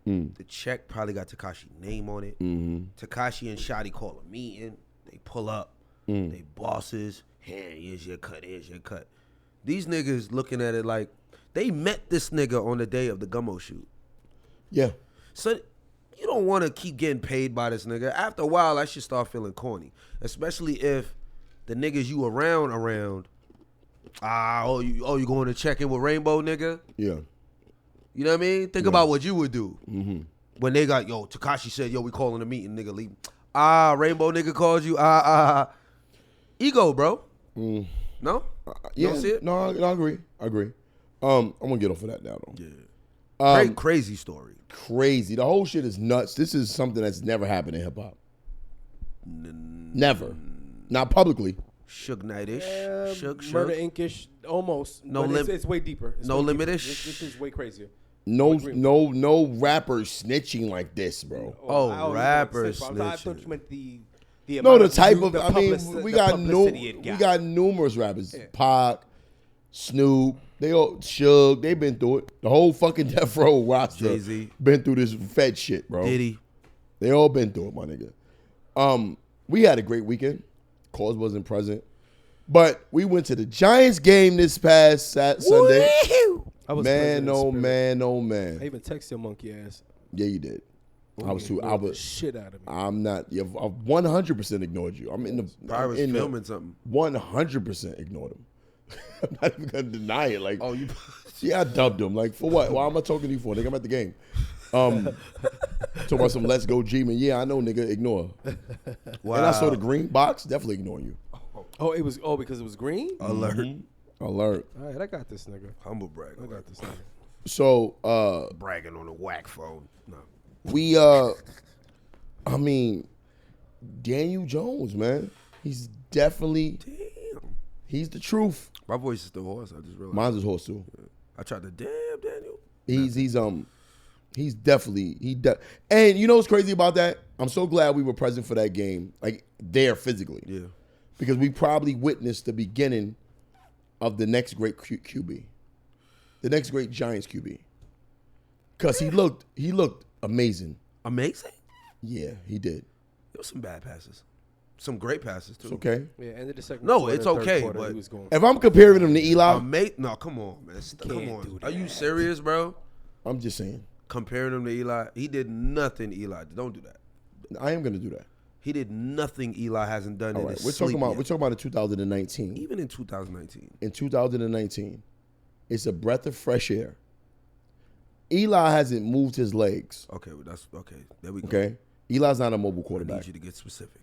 the check probably got Tekashi's name on it. Tekashi and Shotty call a meeting. They pull up. They bosses. Hey, here's your cut. Here's your cut. These niggas looking at it like they met this nigga on the day of the Gummo shoot. Yeah. So you don't want to keep getting paid by this nigga. After a while, that should start feeling corny. Especially if the niggas you around, you going to check in with Rainbow, nigga? Yeah. You know what I mean? Think about what you would do. When they got, Tekashi said, we calling a meeting, nigga, leave. Rainbow nigga called you, Ego, bro. No? You don't see it? No, I agree. I'm gonna get off of that now, though. Yeah. Crazy story. Crazy. The whole shit is nuts. This is something that's never happened in hip hop. Never. Not publicly. Suge Knight-ish. Suge. Murder Inc-ish. Almost. No limit. It's way deeper. No limit-ish. This is way crazier. No rapper snitching like this, bro. Rappers snitching. I thought you meant the type of. We got numerous rappers. Yeah. Pac, Snoop, they all Suge. They've been through it. The whole fucking Death Row roster Jay-Z. Been through this Fed shit, bro. Diddy. They all been through it, my nigga. We had a great weekend. Cause wasn't present, but we went to the Giants game this past Sunday. Man, oh man. I even texted your monkey ass. Yeah, you did. I was shit out of me. I'm not. I 100% ignored you. I'm in the. Probably was filming something. 100% ignored him. I'm not even gonna deny it. Like, yeah, I dubbed him. Like, for what? Why am I talking to you for? Nigga, I'm at the game. Talking about some Let's Go G-Man. Yeah, I know, nigga. Ignore. Wow. And I saw the green box. Definitely ignore you. Because it was green. Alert. Alert. All right, I got this nigga. Humble brag. I got this nigga. So, bragging on a whack phone. No. We, Daniel Jones, man. He's definitely. Damn. He's the truth. My voice is the horse. I just realized. Mine's his horse too. Yeah. I tried to damn Daniel. He's definitely and you know what's crazy about that? I'm so glad we were present for that game, like there physically. Yeah. Because we probably witnessed the beginning of the next great QB, the next great Giants QB. Because he looked amazing. Amazing? Yeah, he did. There was some bad passes. Some great passes, too. It's okay. Yeah, ended the second quarter. No, it's okay, quarter, but was going if I'm comparing him to Eli. No, come on, man. Come on. Are you serious, bro? I'm just saying. Comparing him to Eli, he did nothing Eli. Don't do that. I am going to do that. He did nothing Eli hasn't done in his We're talking about in 2019. Even in 2019. In 2019, it's a breath of fresh air. Eli hasn't moved his legs. Okay, well, that's okay. There we go. Okay, Eli's not a mobile quarterback. I need you to get specific.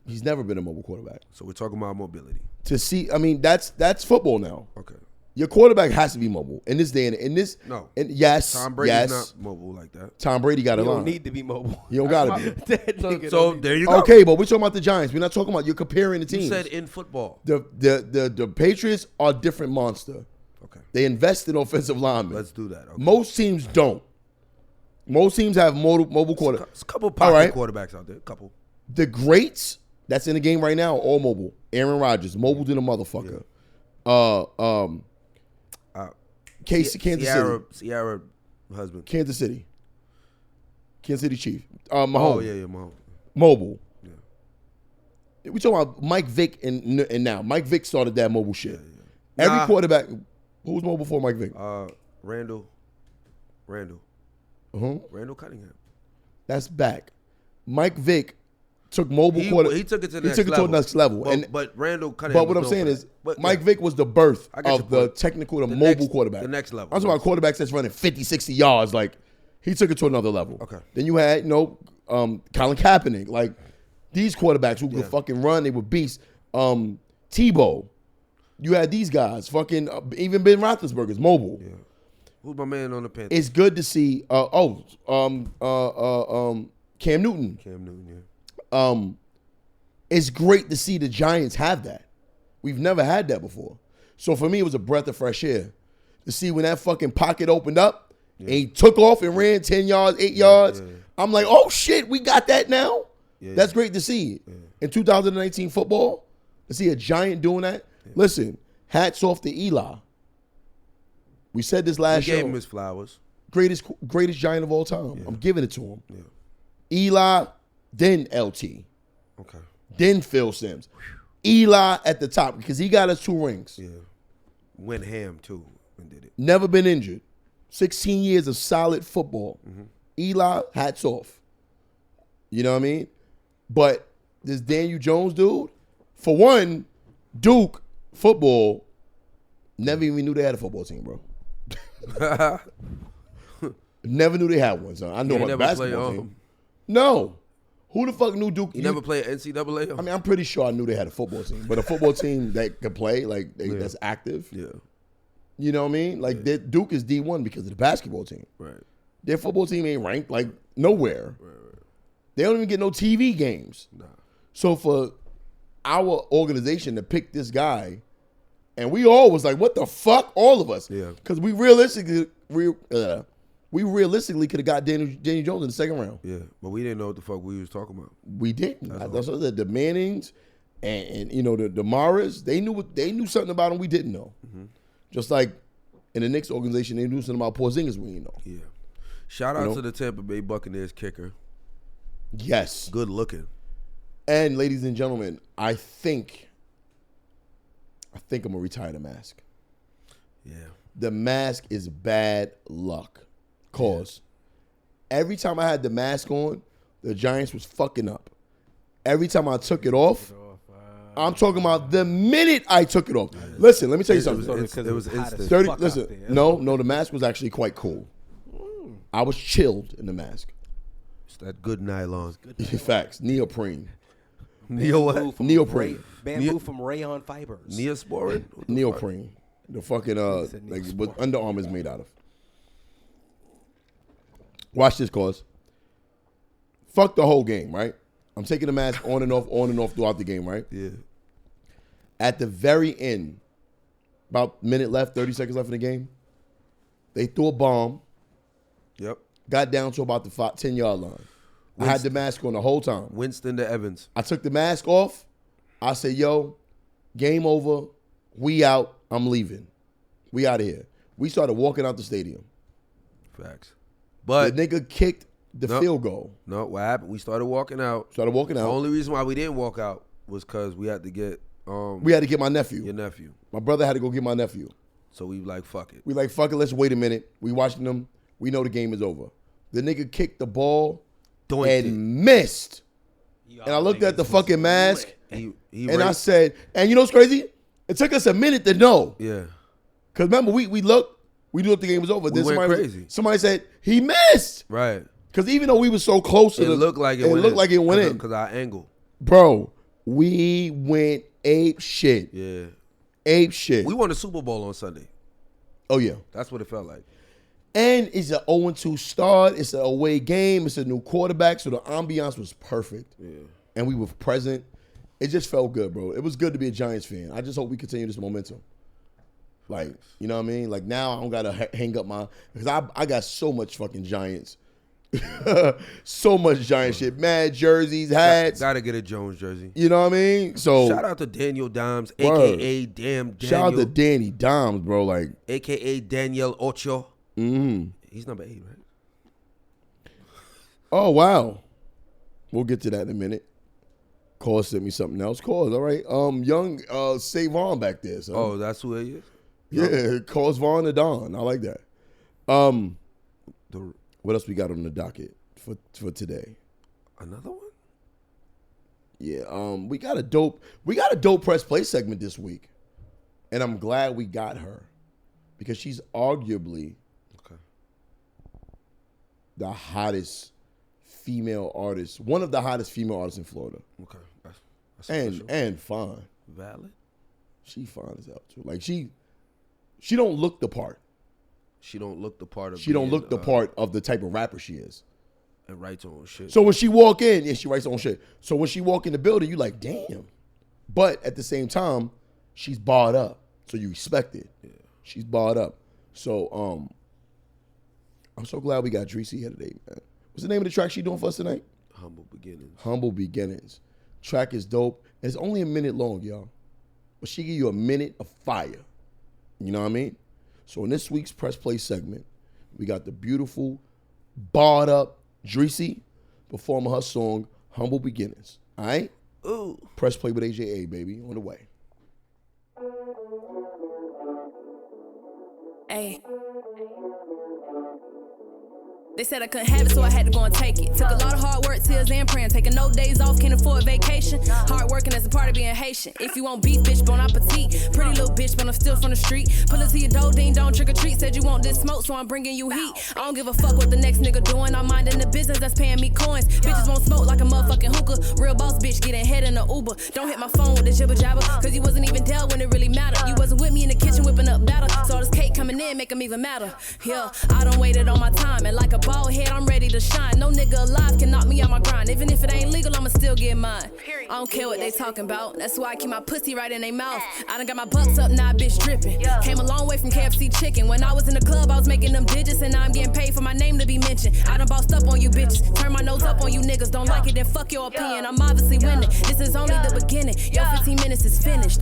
He's never been a mobile quarterback. So we're talking about mobility. That's football now. Okay. Your quarterback has to be mobile in this day No. And yes. Tom Brady's not mobile like that. Tom Brady got a line. You don't need to be mobile. You don't got to be. So there you go. Okay, but we're talking about the Giants. We're not talking about you're comparing the teams. You said in football. The Patriots are a different monster. Okay. They invest in offensive linemen. Let's do that. Okay. Most teams don't. Most teams have mobile quarterbacks. There's a couple pocket quarterbacks out there. A couple. The greats that's in the game right now are all mobile. Aaron Rodgers, mobile than a motherfucker. Kansas City. Sierra husband. Kansas City Chief. Mahomes. Oh, yeah, Mahomes. Mobile. Yeah. We talking about Mike Vick and now. Mike Vick started that mobile shit. Yeah. Every quarterback. Who was mobile before Mike Vick? Randall. Uh-huh. Randall Cunningham. That's back. Mike Vick took mobile He took it to the next level. But Randall Cunningham. But what I'm saying is, Mike Vick was the birth of the mobile quarterback. The next level. I'm talking about quarterbacks that's running 50, 60 yards. Like, he took it to another level. Okay. Then you had, Colin Kaepernick. Like, these quarterbacks who could fucking run, they were beasts. Tebow. You had these guys. Fucking, even Ben Roethlisberger's mobile. Yeah. Who's my man on the Panthers? It's good to see. Cam Newton. Yeah. It's great to see the Giants have that. We've never had that before. So for me, it was a breath of fresh air to see when that fucking pocket opened up and he took off and ran 10 yards, 8 yards. Yeah. I'm like, oh shit, we got that now. Yeah. That's great to see. Yeah. In 2019 football, to see a Giant doing that. Yeah. Listen, hats off to Eli. We said this last show. Gave him his flowers. Greatest Giant of all time. Yeah. I'm giving it to him. Yeah. Eli, then LT. Okay. Then Phil Simms. Eli at the top because he got us 2 rings. Yeah. Went ham too and did it. Never been injured. 16 years of solid football. Mm-hmm. Eli, hats off. You know what I mean? But this Daniel Jones dude, for one, Duke football, never even knew they had a football team, bro. Never knew they had one, son. I know about basketball team. No. Who the fuck knew Duke? You never played NCAA? I mean, I'm pretty sure I knew they had a football team, but a football team that could play, like that's active. Yeah. You know what I mean? Like Duke is D1 because of the basketball team. Right. Their football team ain't ranked like nowhere. Right. They don't even get no TV games. Nah. So for our organization to pick this guy, and we all was like, what the fuck? All of us. Yeah. Because we realistically could have got Daniel Jones in the second round. Yeah, but we didn't know what the fuck we was talking about. We didn't. That's what the Mannings and the Maras, they knew something about him we didn't know. Mm-hmm. Just like in the Knicks organization, they knew something about Porzingis we didn't know. Yeah. Shout out to the Tampa Bay Buccaneers kicker. Yes. Good looking. And ladies and gentlemen, I think I'm gonna retire the mask. Yeah. The mask is bad luck. Cause every time I had the mask on, the Giants was fucking up. Every time I took it off, I'm talking about the minute I took it off. Listen, let me tell you something. It was instant. Listen, no, the mask was actually quite cool. I was chilled in the mask. It's that good nylon. Facts. Neoprene. Neoprene. Bamboo from rayon fibers. Neosporin? Neoprene. The fucking like what Under Armour is made out of. Watch this, cause. Fuck the whole game, right? I'm taking the mask on and off throughout the game, right? Yeah. At the very end, about a minute left, 30 seconds left in the game, they threw a bomb. Yep. Got down to about the 10-yard line. I had the mask on the whole time. Winston to Evans. I took the mask off. I said, yo, game over. We out. I'm leaving. We out of here. We started walking out the stadium. Facts. But the nigga kicked the field goal. No, what happened? We started walking out. The only reason why we didn't walk out was because we had to get my nephew. Your nephew. My brother had to go get my nephew. So we like, fuck it. Let's wait a minute. We watching them. We know the game is over. The nigga kicked the ball and missed. And I looked at the fucking mask and I said, and you know what's crazy? It took us a minute to know. Yeah. Because remember, we looked. We knew if the game was over. Then crazy. Somebody said, he missed. Right. Because even though we were so close to it looked like it went in. Because our angle. Bro, we went ape shit. Yeah. Ape shit. We won the Super Bowl on Sunday. Oh, yeah. That's what it felt like. And it's an 0-2 start. It's an away game. It's a new quarterback. So the ambiance was perfect. Yeah. And we were present. It just felt good, bro. It was good to be a Giants fan. I just hope we continue this momentum. Like, you know what I mean? Like, now I don't got to hang up because I got so much fucking Giants So much giant shit. Mad jerseys, hats. Gotta get a Jones jersey. You know what I mean? So shout out to Daniel Dimes, word. a.k.a. Damn Daniel. Shout out to Danny Dimes, bro. Like a.k.a. Daniel Ocho. Mm-hmm. He's number 8, right? Oh, wow. We'll get to that in a minute. Cause sent me something else. Cause, all right. Young Savon back there. So. Oh, that's who he is? Yeah, Cause Vaughn the Don. I like that. What else we got on the docket for today? Another one? Yeah, we got a dope press play segment this week. And I'm glad we got her. Because she's arguably the hottest female artist, one of the hottest female artists in Florida. Okay. That's and fine. Valid. She fine as hell too. Like she don't look the part. She don't look the part of She don't look the part of the type of rapper she is. And writes her own shit. So when she walk in, yeah, she writes her own shit. So when she walk in the building, you like, damn. But at the same time, she's barred up. So you respect it. Yeah. She's barred up. So I'm so glad we got Dreci here today, man. What's the name of the track she doing for us tonight? Humble Beginnings. Humble Beginnings. Track is dope. It's only a minute long, y'all. But she give you a minute of fire. You know what I mean? So in this week's Press Play segment, we got the beautiful, barred up Dreci performing her song, Humble Beginnings. All right? Ooh. Press Play with AJA, baby. On the way. Hey. They said I couldn't have it, so I had to go and take it. Took a lot of hard work, tears, and praying. Taking no days off, can't afford vacation. Hard working as a part of being Haitian. If you want beef, bitch, bon appetit. Pretty little bitch, but I'm still from the street. Pull it to your door, ding dong, trick or treat. Said you want this smoke, so I'm bringing you heat. I don't give a fuck what the next nigga doing. I'm minding the business that's paying me coins. Bitches won't smoke like a motherfucking hookah. Real boss bitch, getting head in the Uber. Don't hit my phone with the jibber jabber, cause you wasn't even there when it really mattered. You wasn't with me in the kitchen whipping up batter. So all this cake coming in, make them even matter. Yeah, I done waited on my time, and like a bald head, I'm ready to shine. No nigga alive can knock me out my grind. Even if it ain't legal, I'ma still get mine. I don't care what they talking about. That's why I keep my pussy right in their mouth. I done got my bucks up, now bitch dripping. Came a long way from KFC chicken. When I was in the club, I was making them digits, and now I'm getting paid for my name to be mentioned. I done bossed up on you bitches. Turn my nose up on you niggas. Don't like it, then fuck your opinion. I'm obviously winning. This is only the beginning. Your 15 minutes is finished.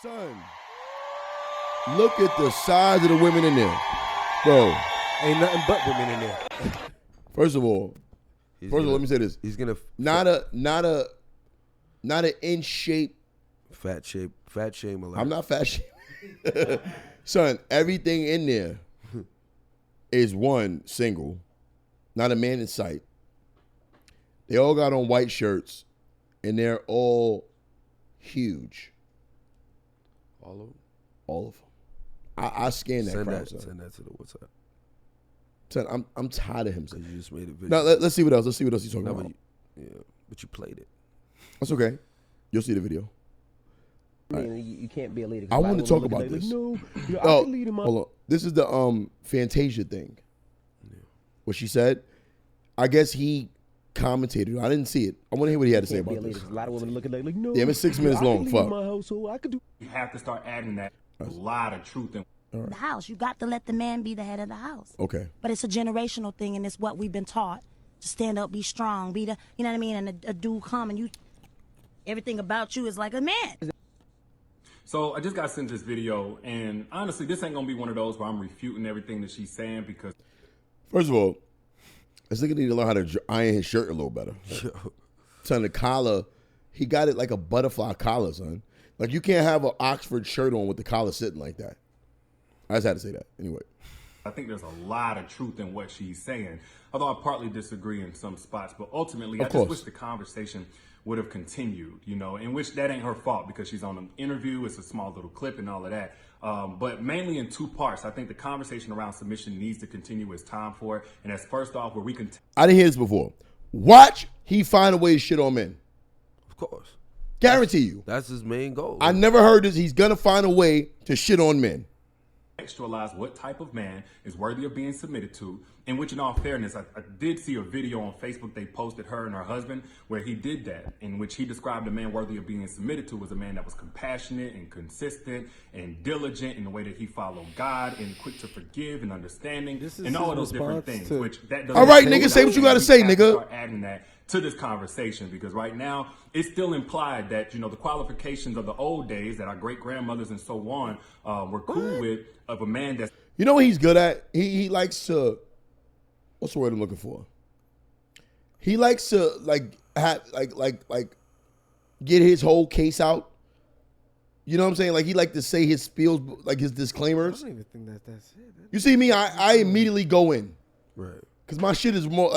Son, look at the size of the women in there. Bro. Ain't nothing but women in there. First of all, let me say this. He's gonna not an in shape, fat shame alert. I'm not fat shame. Son, everything in there is one single, not a man in sight. They all got on white shirts, and they're all huge. All of them. All of them. I scanned that crowd. Send that to the WhatsApp. Son, I'm tired of him. You just made a video. Now let's see what else. Let's see what else he's talking about. But you played it. That's okay. You'll see the video. Right. You can't be a leader. I want to talk about this. No, I can lead him up. Hold on. This is the Fantasia thing. Yeah. What she said. I guess he commentated. I didn't see it. I want to hear what he had to say about this. A lot of women looking like no. Damn, it's 6 minutes long. Fuck. My household. I could do. You have to start adding that. A lot of truth in the house. You got to let the man be the head of the house. Okay. But it's a generational thing, and it's what we've been taught to stand up, be strong, be the, you know what I mean? And a dude come and you, everything about you is like a man. So I just got sent this video, and honestly, this ain't gonna be one of those where I'm refuting everything that she's saying because. First of all, this nigga need to learn how to iron his shirt a little better. Son, the collar, he got it like a butterfly collar, son. Like, you can't have an Oxford shirt on with the collar sitting like that. I just had to say that. Anyway. I think there's a lot of truth in what she's saying, although I partly disagree in some spots. But ultimately, I just wish the conversation would have continued, you know, in which that ain't her fault because she's on an interview. It's a small little clip and all of that. But mainly in two parts. I think the conversation around submission needs to continue as time for it. And that's first off where we can. I didn't hear this before. Watch he find a way to shit on men. Of course. Guarantee you. That's his main goal. I never heard this. He's going to find a way to shit on men. contextualize what type of man is worthy of being submitted to, in which, in all fairness, I did see a video on Facebook they posted, her and her husband, where he did that, in which he described a man worthy of being submitted to as a man that was compassionate and consistent and diligent in the way that he followed God and quick to forgive and understanding and all of those different things. Which that doesn't all right, nigga, say what you got to say, nigga. Start adding that to this conversation, because right now it's still implied that, you know, the qualifications of the old days that our great grandmothers and so on were cool with, of a man that's, you know what he's good at? He likes to, what's the word I'm looking for? He likes to get his whole case out. You know what I'm saying? Like he like to say his spiels, like his disclaimers. I don't even think that's it. You see me? I immediately go in. Right. Cause my shit is more.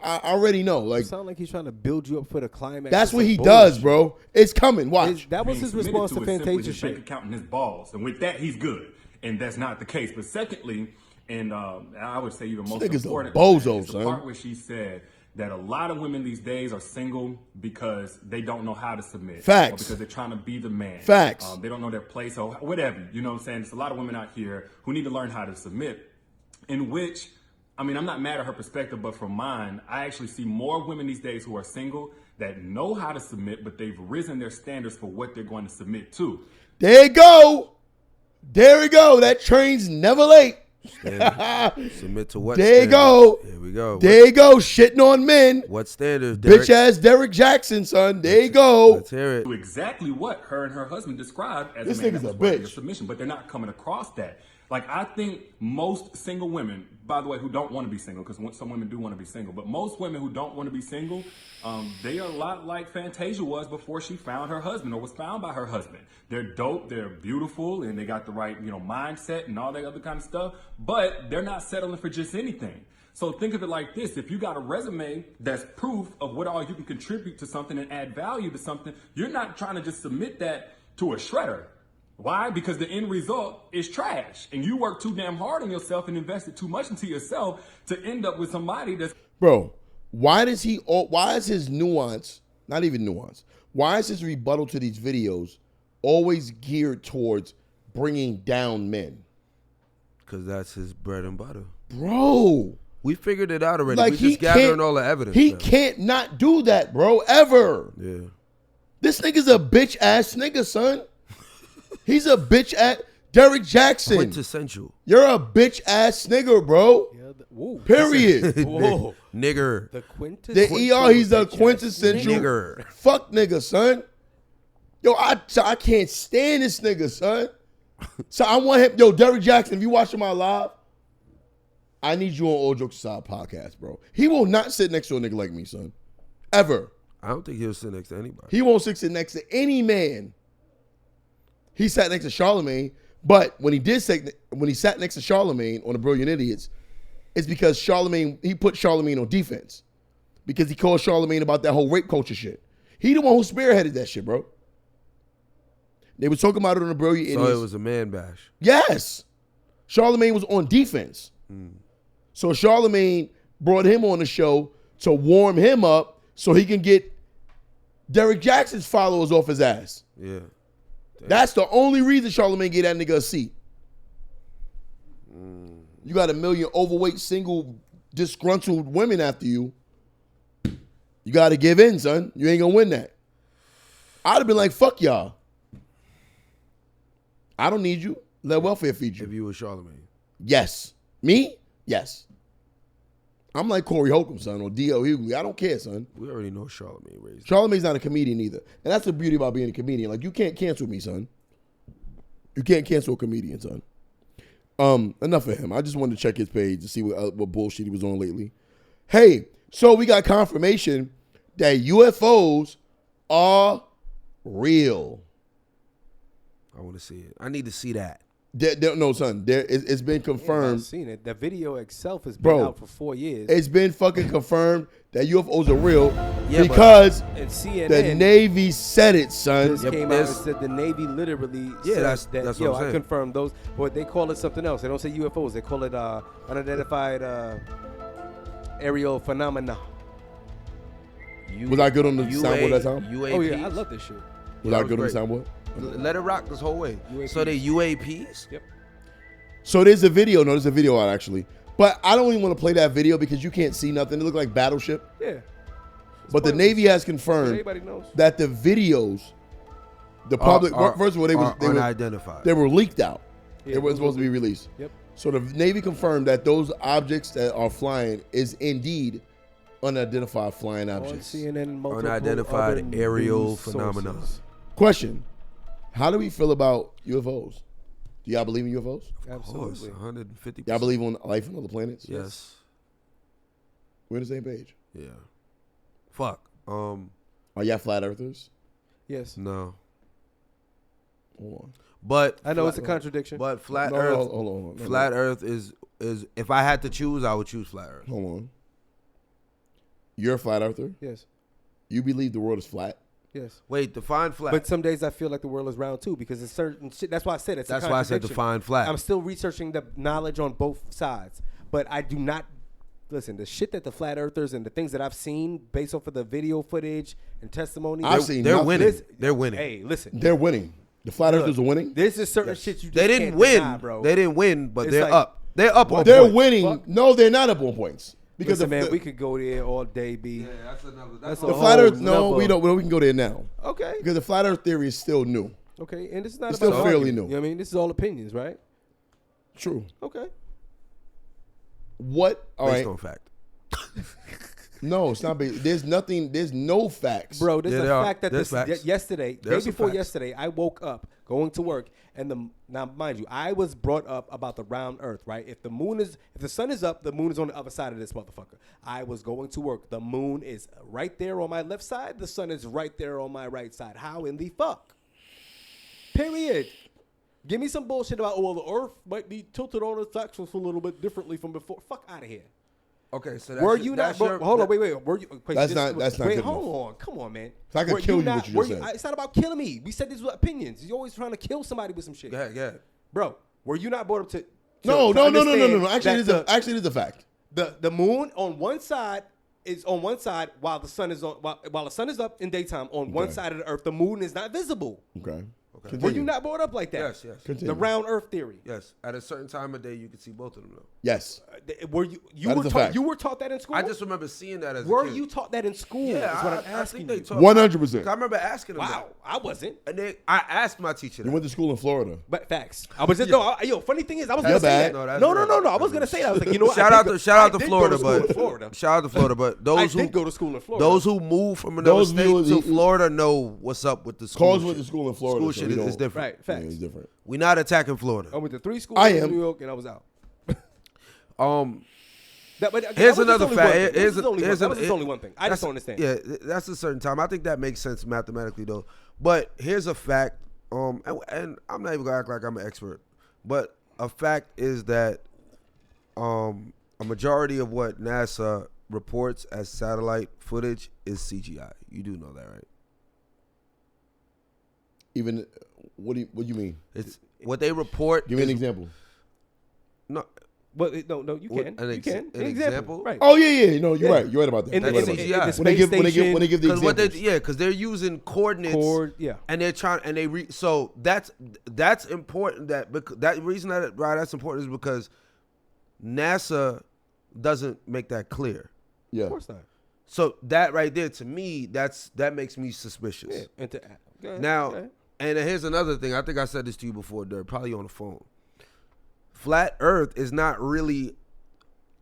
I already know. Like, it sounds like he's trying to build you up for the climax. That's what he does, bro. It's coming. Watch. That was his response to Fantasia shit. Bank account and his balls, and with that he's good, and that's not the case. But secondly, and I would say even most important, bozo, is the son. part where she said that a lot of women these days are single because they don't know how to submit. Facts. Or because they're trying to be the man. Facts. They don't know their place or whatever. You know what I'm saying? There's a lot of women out here who need to learn how to submit, in which, I mean, I'm not mad at her perspective, but from mine, I actually see more women these days who are single that know how to submit, but they've risen their standards for what they're going to submit to. There you go. There we go. That train's never late. Submit to what? There you go. Here we go. There you go. Shitting on men. What standards, Derek? Bitch ass Derek Jackson, son. There you go. Let's hear it. Exactly what her and her husband described as This a man nigga's that was a worthy bitch. of submission, but they're not coming across that. Like, I think most single women, by the way, who don't want to be single, because some women do want to be single, but most women who don't want to be single, they are a lot like Fantasia was before she found her husband or was found by her husband. They're dope, they're beautiful, and they got the right, mindset and all that other kind of stuff, but they're not settling for just anything. So think of it like this. If you got a resume that's proof of what all you can contribute to something and add value to something, you're not trying to just submit that to a shredder. Why? Because the end result is trash. And you work too damn hard on yourself and invested too much into yourself to end up with somebody that's... Bro, why is his nuance, not even nuance, why is his rebuttal to these videos always geared towards bringing down men? Because that's his bread and butter. Bro. We figured it out already. Like, we just gathering all the evidence. He can't not do that, bro, ever. Yeah. This nigga's a bitch ass nigga, son. He's a bitch ass Derek Jackson. Quintessential. You're a bitch ass nigga, bro. Period. Whoa. Nigger. The quintessential. He's the quintessential nigger. Fuck nigga, son. Yo, I can't stand this nigga, son. So I want him. Yo, Derek Jackson, if you watching my live, I need you on All Jokes Aside podcast, bro. He will not sit next to a nigga like me, son. Ever. I don't think he'll sit next to anybody. He won't sit next to any man. He sat next to Charlemagne, but when he sat next to Charlemagne on the Brilliant Idiots, it's because he put Charlemagne on defense. Because he called Charlemagne about that whole rape culture shit. He the one who spearheaded that shit, bro. They were talking about it on the Brilliant Idiots. So it was a man bash. Yes. Charlemagne was on defense. So Charlemagne brought him on the show to warm him up so he can get Derek Jackson's followers off his ass. Yeah. That's the only reason Charlemagne gave that nigga a seat. You got 1 million overweight, single, disgruntled women after you. You got to give in, son. You ain't going to win that. I'd have been like, fuck y'all. I don't need you. Let welfare feed you. If you were Charlemagne. Yes. Me? Yes. I'm like Corey Holcomb, son, or D.L. Hughley. I don't care, son. We already know Charlemagne raised. Charlemagne's not a comedian either. And that's the beauty about being a comedian. Like, you can't cancel me, son. You can't cancel a comedian, son. Enough of him. I just wanted to check his page to see what bullshit he was on lately. Hey, so we got confirmation that UFOs are real. I want to see it. I need to see that. No, son. It's been confirmed. I've seen it. The video itself has been out for 4 years. It's been fucking confirmed that UFOs are real Yeah, because and CNN the Navy said it, son. Just came out and said the Navy literally said that's that, what yo, I'm saying. I confirmed those. But they call it something else. They don't say UFOs. They call it unidentified aerial phenomena. Was I good on the soundboard that time? UAPs? Oh, yeah, I love this shit. Was I good on the soundboard? Let it rock this whole way. So they UAPs? Yep. So there's a video. No, there's a video out actually. But I don't even want to play that video because you can't see nothing. It looked like Battleship. Yeah. But the Navy has confirmed that the videos, the public, first of all, they were unidentified. They were leaked out. Yeah, they weren't supposed to be released. Yep. So the Navy confirmed that those objects that are flying is indeed unidentified flying objects. On CNN, multiple Unidentified other aerial news phenomena. sources. Question: how do we feel about UFOs? Do y'all believe in UFOs? Absolutely. 150%. Y'all believe in life on other planets? Yes. We're on the same page. Yeah. Fuck. Are y'all flat earthers? Yes. No. Hold on. But I know it's a contradiction. But flat No, Earth. hold on. No, flat no. Earth is if I had to choose, I would choose flat Earth. Hold on. You're a flat earther? Yes. You believe the world is flat? Yes. Wait, define flat. But some days I feel like the world is round too because it's certain shit. That's why I said it's. That's a why I said contradiction. define flat. I'm still researching the knowledge on both sides, but I do not listen. The shit that the flat earthers and the things that I've seen based off of the video footage and testimony. They're winning. They're winning. Hey, listen. They're winning. The flat earthers are winning. This is certain shit you just They didn't can't win, deny, bro. They didn't win, but It's they're like- up. They're up on They're points. winning. Fuck. No, they're not up on points. Because Listen, man, we could go there all day, B. Yeah, that's another. That's the a flat whole earth, no, nother- we don't. We can go there now. Okay. Because the flat earth theory is still new. Okay, and this is not It's about still fairly arguing. new. You know what I mean? This is all opinions, right? True. Okay. What? All Based right. on fact. No, it's not. There's nothing. There's no facts. Bro, there's a fact that There's facts. yesterday, There's day some before facts. yesterday, I woke up going to work, and now mind you, I was brought up about the round Earth, right? If the sun is up, the moon is on the other side of this motherfucker. I was going to work. The moon is right there on my left side. The sun is right there on my right side. How in the fuck? Period. Give me some bullshit about the Earth might be tilted on its axis a little bit differently from before. Fuck out of here. Okay, so that's Were you not? Hold on, wait. Were you? Wait, That's not Wait, good hold enough. on. Come on, man. So I could Were kill you not- what you were just said. It's not about killing me. We said these were opinions. You're always trying to kill somebody with some shit. Go ahead. Bro, were you not brought up to? No. understand Actually, that it is a fact. the moon on one side is on one side while the sun is on while the sun is up in daytime on one Okay. side of the earth. The moon is not visible. Okay. Were Continue. you not brought up like that? Yes. Continue. The round Earth theory. Yes. At a certain time of day, you can see both of them though. Yes. Were you? That is a fact. You were taught that in school. I just remember seeing that as Were a kid. you taught that in school? Yeah, is what I'm I asking think they you. taught 100%. I remember asking them. Wow, I wasn't. And I asked my teacher. You That. went to school in Florida. But facts. I was just yo. Funny thing is, I was You're gonna say bad. that. No, that's No. right. I was gonna say that. I was like, you know what? Shout I out did to shout out go- to I did Florida, go to school in but Florida. shout out to Florida, but those I who did go to school in Florida. those who move from another Those state viewers- to Florida know what's up with the school. Cause went shit. to school in Florida. School so shit we is don't- different. Right, Yeah, facts. it's different. We're not attacking Florida. I went to 3 schools I in am. New York, and I was out. Here's another fact. That was just only one thing. I just don't understand. Yeah, that's a certain time. I think that makes sense mathematically though. But here's a fact. And I'm not even gonna act like I'm an expert, but a fact is that a majority of what NASA reports as satellite footage is CGI. You do know that, right? Even what do you mean? It's what they report. Give me an is- example. No. But no, you What, can. an You ex- can. an An example? Right. Oh yeah. No, you're right. You're right about that. In the- You're in right the- about in that. the When space they give the Because what examples. because they're using coordinates. Yeah. And they're trying, and so that's important. That reason that's important is because NASA doesn't make that clear. Yeah. Of course not. So that right there, to me, that makes me suspicious. Yeah. Go ahead. Now, Go ahead. and here's another thing. I think I said this to you before, Dirk, probably on the phone. Flat Earth is not really.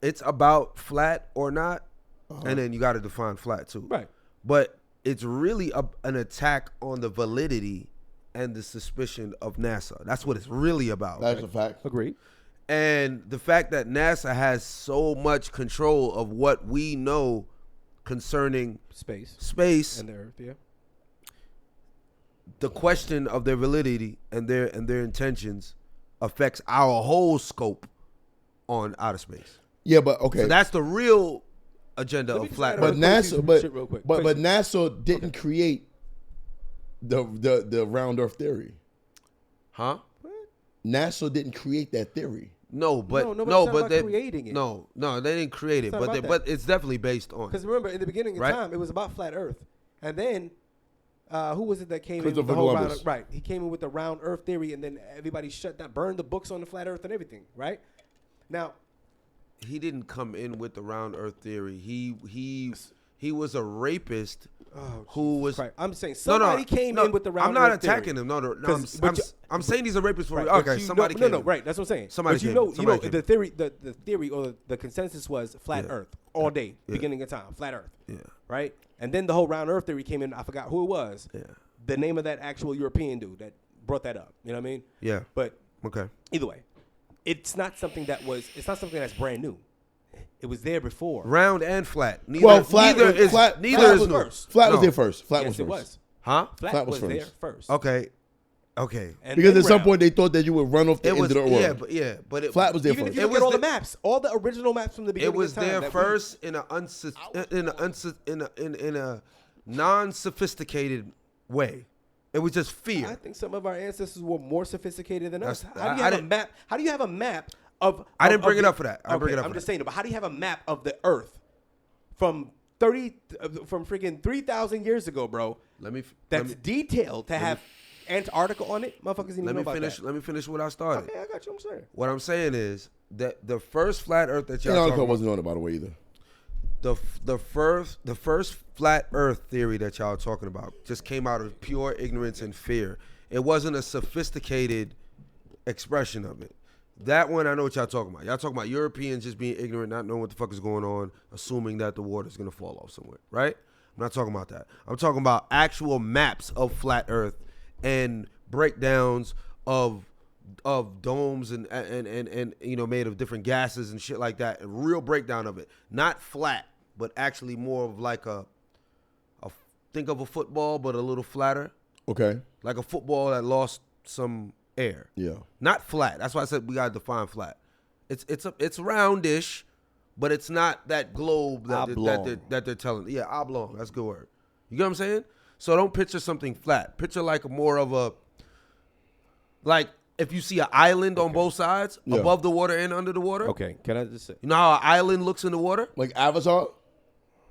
It's about flat or not, and then you got to define flat too. Right. But it's really an attack on the validity and the suspicion of NASA. That's what it's really about. That's a fact. Agreed. And the fact that NASA has so much control of what we know concerning space and the Earth, yeah. The question of their validity and their intentions affects our whole scope on outer space. Yeah, but okay. So that's the real agenda of flat But Earth. NASA, shit real quick. but NASA didn't create the round Earth theory. Huh? NASA didn't create that theory. No, but No, it's no, not but about they creating it. No, they didn't create it, It's not but about that. but it's definitely based on. Because remember, in the beginning of Right? time, it was about flat Earth, and then Who was it that came in with Christopher the whole Columbus. right? He came in with the round Earth theory, and then everybody shut down, burned the books on the flat Earth and everything. Right now, He didn't come in with the round Earth theory. He was a rapist who was. Christ. I'm saying somebody came in with the round I'm not Earth attacking theory. him. No, I'm saying he's a rapist for. Right, Okay, but somebody came. No, right. That's what I'm saying. Somebody but you came. know, Somebody came. the theory, the theory or the consensus was flat Yeah. Earth all day, Yeah. beginning of time, flat Earth. Yeah. Right, and then the whole round Earth theory came in. I forgot who it was. Yeah. The name of that actual European dude that brought that up. You know what I mean? Yeah. But Okay. either way, it's not something that's brand new. It was there before. Round and flat. Neither, Well, flat neither was- is flat- neither flat is was new. first. Flat was No. there first. Flat Yes, was it first. was. Huh? Flat was was there first. first. Okay. And Because then at some round. point they thought that you would run off the end of the world. but it, Flat was there Even first. if you look at all the maps, all the original maps from the beginning, It was of time there that first in a non-sophisticated way. It was just fear. I think some of our ancestors were more sophisticated than us. That's- How do you I have a didn't- map? How do you have a map of? I didn't bring it the- up for that. I didn't bring it up I'm for just that. saying, but how do you have a map of the Earth from freaking 3,000 years ago, bro? That's detailed to have Antarctica on it. Motherfuckers didn't even know about that. Let me finish what I started. Okay, I got you. I'm saying. What I'm saying is that the first flat Earth that y'all Antarctica talking about, wasn't on it, by the way, either. the first flat Earth theory that y'all are talking about just came out of pure ignorance and fear. It wasn't a sophisticated expression of it. That one, I know what y'all talking about. Y'all talking about Europeans just being ignorant, not knowing what the fuck is going on, assuming that the water's gonna fall off somewhere, right? I'm not talking about that. I'm talking about actual maps of flat Earth and breakdowns of domes and made of different gases and shit like that. A real breakdown of it, not flat, but actually more of like a think of a football but a little flatter. Okay. Like a football that lost some air. Yeah. Not flat. That's why I said we gotta define flat. It's roundish, but it's not that globe that they're telling. Yeah, oblong. That's a good word. You get what I'm saying? So don't picture something flat. Picture like more of a, like if you see an island on both sides, Yeah. above the water and under the water. Okay, can I just say? You know how an island looks in the water? Like Avatar?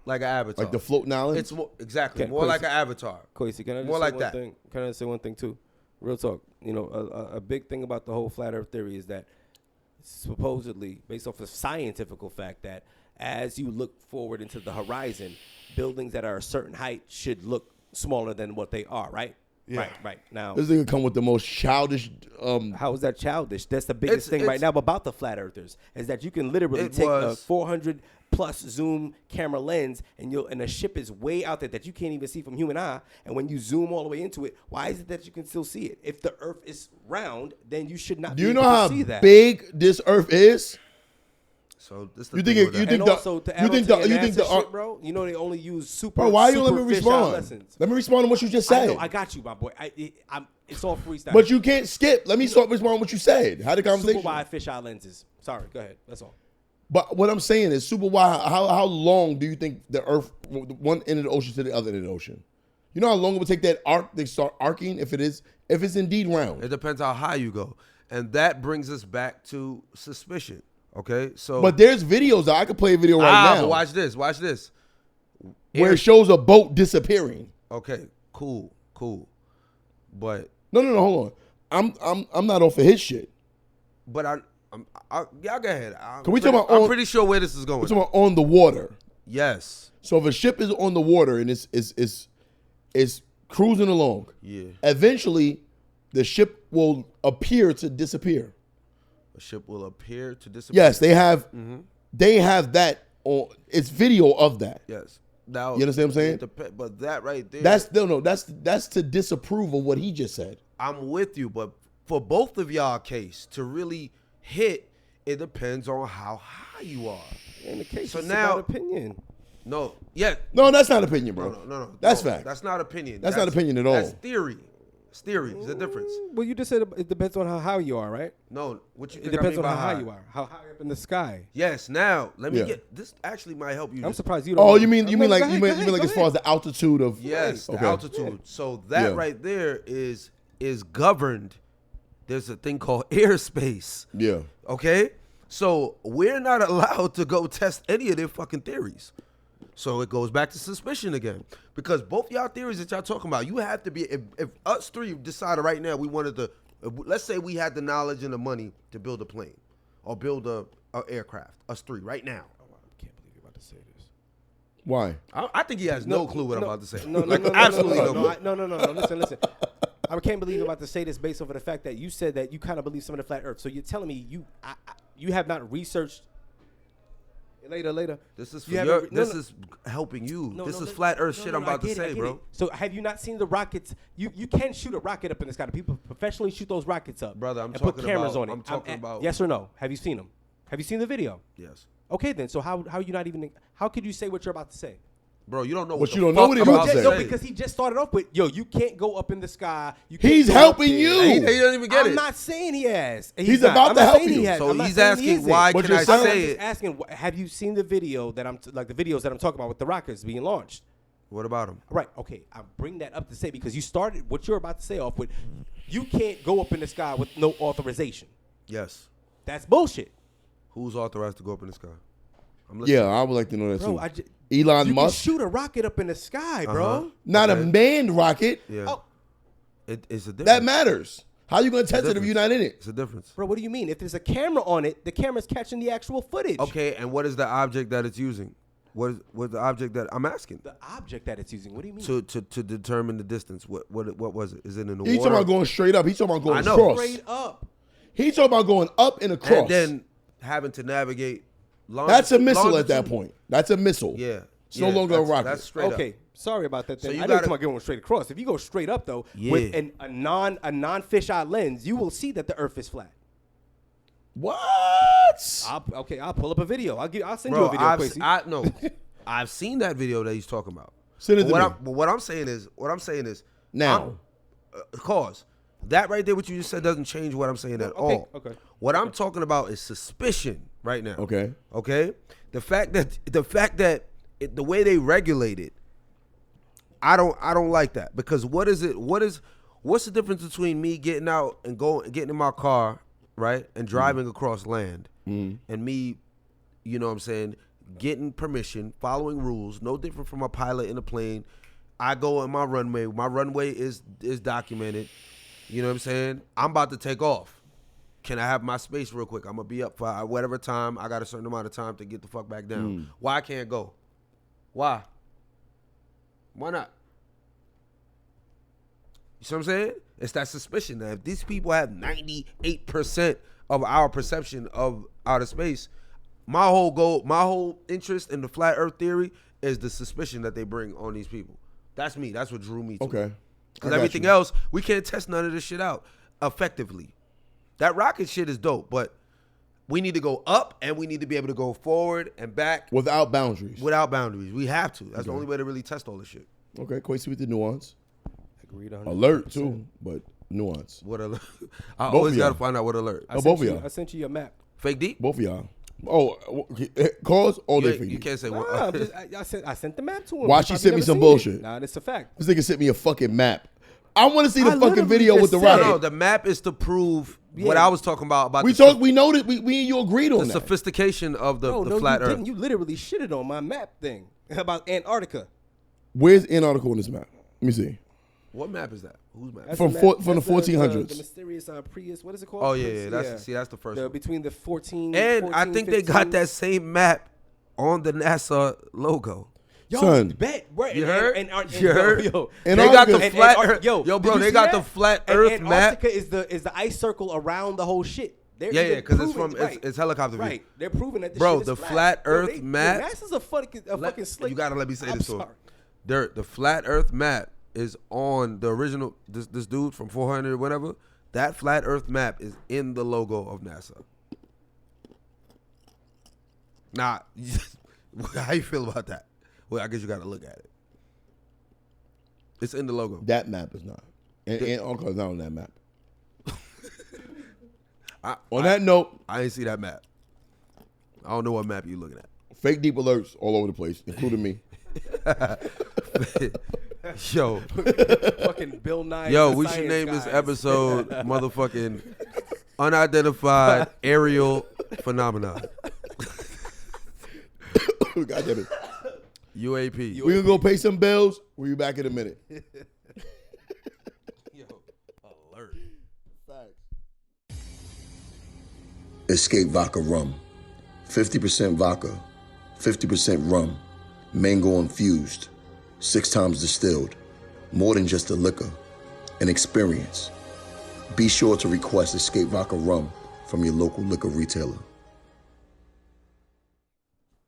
Like an avatar. Like the floating island? It's more exactly Okay, more Quincy. like an avatar. Quincy, can I just more say like one that? thing? Can I say one thing too? Real talk. You know, a big thing about the whole flat Earth theory is that supposedly, based off of scientific fact, that as you look forward into the horizon, buildings that are a certain height should look smaller than what they are. Right. Yeah. Right. Now, This nigga come with the most childish. how is that childish? That's the biggest thing right now about the flat earthers is that you can literally It take a was- 400 plus zoom camera lens and a ship is way out there that you can't even see from human eye. And when you zoom all the way into it, why is it that you can still see it? If the Earth is round, then you should not Do be you know able how to see that. big this Earth is? So this the You thing think with it- you that. think And the- also to you add think on to the- your you think NASA the- shit, bro. You know they only use super. Bro, why you let me super fish respond? lessons. Let me respond to what you just I said. know, I got you, my boy. It's all freestyle. But you can't skip. Let me start responding to what you said. How the conversation. super wide fish eye lenses. Sorry, go ahead. That's all. But what I'm saying is super wide. How long do you think the Earth, one end of the ocean to the other end of the ocean? You know how long it would take that arc? They start arcing if it's indeed round. It depends how high you go, and that brings us back to suspicion. Okay, so But there's videos. I could play a video right now But watch this. Watch this. where it shows a boat disappearing. Okay, cool. But No, hold on. I'm not off of his shit. but y'all go ahead. Can we talk about I'm on- pretty sure where this is going. We're talking about on the water. Yes. So if a ship is on the water and it's cruising along, Yeah. eventually the ship will appear to disappear. A ship will appear to disappear. Yes, they have that on. It's video of that. Yes. Now You understand what I'm saying? But that right there. That's to disapprove of what he just said. I'm with you, but for both of y'all case to really hit, it depends on how high you are. In the case, So it's now- about opinion. No, yeah. No, that's not opinion, bro. No. That's No, fact. That's not opinion. That's not opinion at all. That's theory. It's theory. There's a difference. Well, you just said it depends on how high you are, right? No, what you It think depends I mean on by how high you are. How high up in the sky. Yes. Now let me Yeah. get this. Actually, might help you. I'm just- surprised you don't. Oh, know. you mean No, like go you ahead, mean go like ahead, as go far as ahead. the altitude of Yes, the Okay. altitude. So that Yeah. right there is governed. There's a thing called airspace. Yeah. Okay? So we're not allowed to go test any of their fucking theories. So it goes back to suspicion again. Because both y'all theories that y'all talking about, you have to be, if us three decided right now we wanted to, let's say we had the knowledge and the money to build a plane or build a aircraft, us three right now. I can't believe you're about to say this. Why? I think he has no clue what I'm about to say. Absolutely no. No. Listen. I can't believe you're about to say this based off of the fact that you said that you kind of believe some of the flat Earth. So you're telling me you have not researched. Later. This is for this is helping you. This is flat Earth shit I'm about to say, bro. So have you not seen the rockets? You can shoot a rocket up in the sky. People professionally shoot those rockets up, brother. and put cameras on it. I'm talking about. Yes or no? Have you seen them? Have you seen the video? Yes. Okay, then. So how you not even? How could you say what you're about to say? Bro, you don't know what you don't know what he's about to say. No, because he just started off with, you can't go up in the sky. He's helping you. He doesn't even get it. I'm not saying he has. He's about to help you. So he's asking, why can I say it? Asking, have you seen the video that the videos that I'm talking about with the rockets being launched? What about him? Right. Okay. I bring that up to say because you started what you're about to say off with, you can't go up in the sky with no authorization. Yes. That's bullshit. Who's authorized to go up in the sky? Yeah, I would like to know that bro, too. Elon Musk. You can shoot a rocket up in the sky, bro. Not a manned rocket. Yeah. Oh. It's a difference. That matters. How you going to test it if you're not in it? It's a difference. Bro, what do you mean? If there's a camera on it, the camera's catching the actual footage. Okay, and what is the object that it's using? What the object that I'm asking? The object that it's using. What do you mean? To determine the distance. What was it? Is it in the He's water? talking about going straight up. He's talking about going I know. across. Straight up. He's talking about going up and across. And then having to navigate. That's a missile at that point. That's a missile. Yeah. It's no longer a rocket. That's straight up. Okay, sorry about that. Then. So you I gotta- didn't come going straight across. If you go straight up though, with a non fisheye lens, you will see that the Earth is flat. What? I'll pull up a video. I'll send you a video, Quasi. I've seen that video that he's talking about. Send it to me. But what I'm saying is now, cause that right there, what you just said, doesn't change what I'm saying at all. Okay. What I'm talking about is suspicion right now. Okay. The fact that the way they regulate it, I don't like that, because what's the difference between me getting out and getting in my car, right, and driving across land, and me, you know what I'm saying, getting permission, following rules, no different from a pilot in a plane. I go on my runway. My runway is documented. You know what I'm saying? I'm about to take off. Can I have my space real quick? I'm going to be up for whatever time. I got a certain amount of time to get the fuck back down. Why I can't go? Why? Why not? You see what I'm saying? It's that suspicion that if these people have 98% of our perception of outer space, my whole interest in the flat earth theory is the suspicion that they bring on these people. That's me. That's what drew me to it. Okay. Because everything else, we can't test none of this shit out effectively. That rocket shit is dope, but we need to go up and we need to be able to go forward and back. Without boundaries. We have to. That's the only way to really test all this shit. Okay, Quasi with the nuance. Agreed 100%. Alert, too, but nuance. What alert? I always got to find out what alert. Both of y'all. I sent you a map. Fake deep? Both of y'all. Oh, cause all day fake You deep. can't say Nah, what. I sent the map to him. Why she sent me some bullshit? Nah, that's a fact. This nigga sent me a fucking map. I want to see the I fucking literally video with just the said rocket. No, the map is to prove what I was talking about. We know that we and you agreed on the that. sophistication of the No, flat you earth. didn't. You literally shitted on my map thing about Antarctica. Where's Antarctica on this map? Let me see. What map is that? Whose map? That's From the the that's 1400s. The mysterious Prius. What is it called? Oh yeah, that's the first one. Between the 14. And 14, I think they 15. got that same map on the NASA logo. Yo, Son. bet. Right. You heard? You heard? Yo, They got the And flat Antar- Earth. yo, Yo, did bro, you they see got that? the flat And Earth map. Antarctica is the ice circle around the whole shit. They're Yeah, even because it's proving- from it's helicopter view. Right. They're proving that this Bro, shit is the flat. flat Earth Yo, map- NASA's a fucking slick. You gotta let me say I'm this to him. sorry. The flat Earth map is on the original. This dude from 400 or whatever. That flat Earth map is in the logo of NASA. Nah, how you feel about that? Well, I guess you got to look at it. It's in the logo. That map is not. And Antarctica's not on that map. On that note, I ain't see that map. I don't know what map you looking at. fake deep alerts all over the place, including me. Yo, Fucking Bill Nye. yo, the we should science name this guys. episode motherfucking unidentified aerial phenomenon. God damn it. UAP. We gonna go pay some bills. We'll be back in a minute. Alert. Escape Vodka Rum. 50% vodka, 50% rum, mango infused, 6 times distilled. More than just a liquor, an experience. Be sure to request Escape Vodka Rum from your local liquor retailer.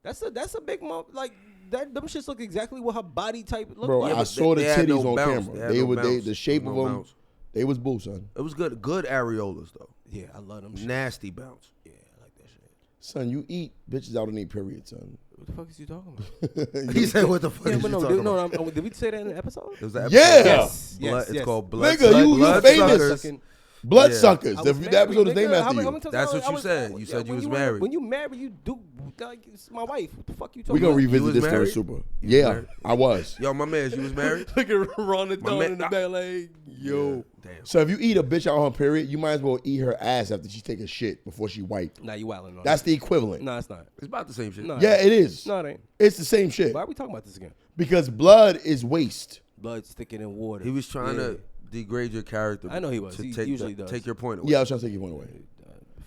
That's a big like that. Them shits look exactly what her body type looked Bro, like. I saw the had titties no on bounce. camera. They They had were no they, bounce. the shape No of them. bounce. They was boo, son. It was good. Good areolas though. Yeah, I love them. Shits. Nasty bounce. Yeah, I like that shit. Son, you eat bitches out on their period, son. What the fuck is you talking about? He said, "What the fuck Yeah, is but you no, talking did, about?" no, did we say that in the episode? It was the episode. Yeah. Yes, Blood, yes, it's yes. called blood. Nigga, you blood famous. suckers. Bloodsuckers. I The was episode married, is named nigga. after How many you. times That's what I you was- said. You said you was when married. When you married, you do like it's my wife. What the fuck you talking We gonna about? revisit was this story married? super. You was Yeah, married? I was. Yo, my man, you was married. Look at Ron and My Dawn man- in the back like, yo. Damn. So if you eat a bitch out on her period, you might as well eat her ass after she take a shit before she wipe. Nah, you wildin'. That's the equivalent. No, it's not. It's about the same shit. No, Yeah, it is. No, it ain't. It's the same shit. Why are we talking about this again? Because blood is waste. Blood sticking in water. He was trying to degrade your character. I know he was. To He take usually does. Take your point away. Yeah, I was trying to take your point away.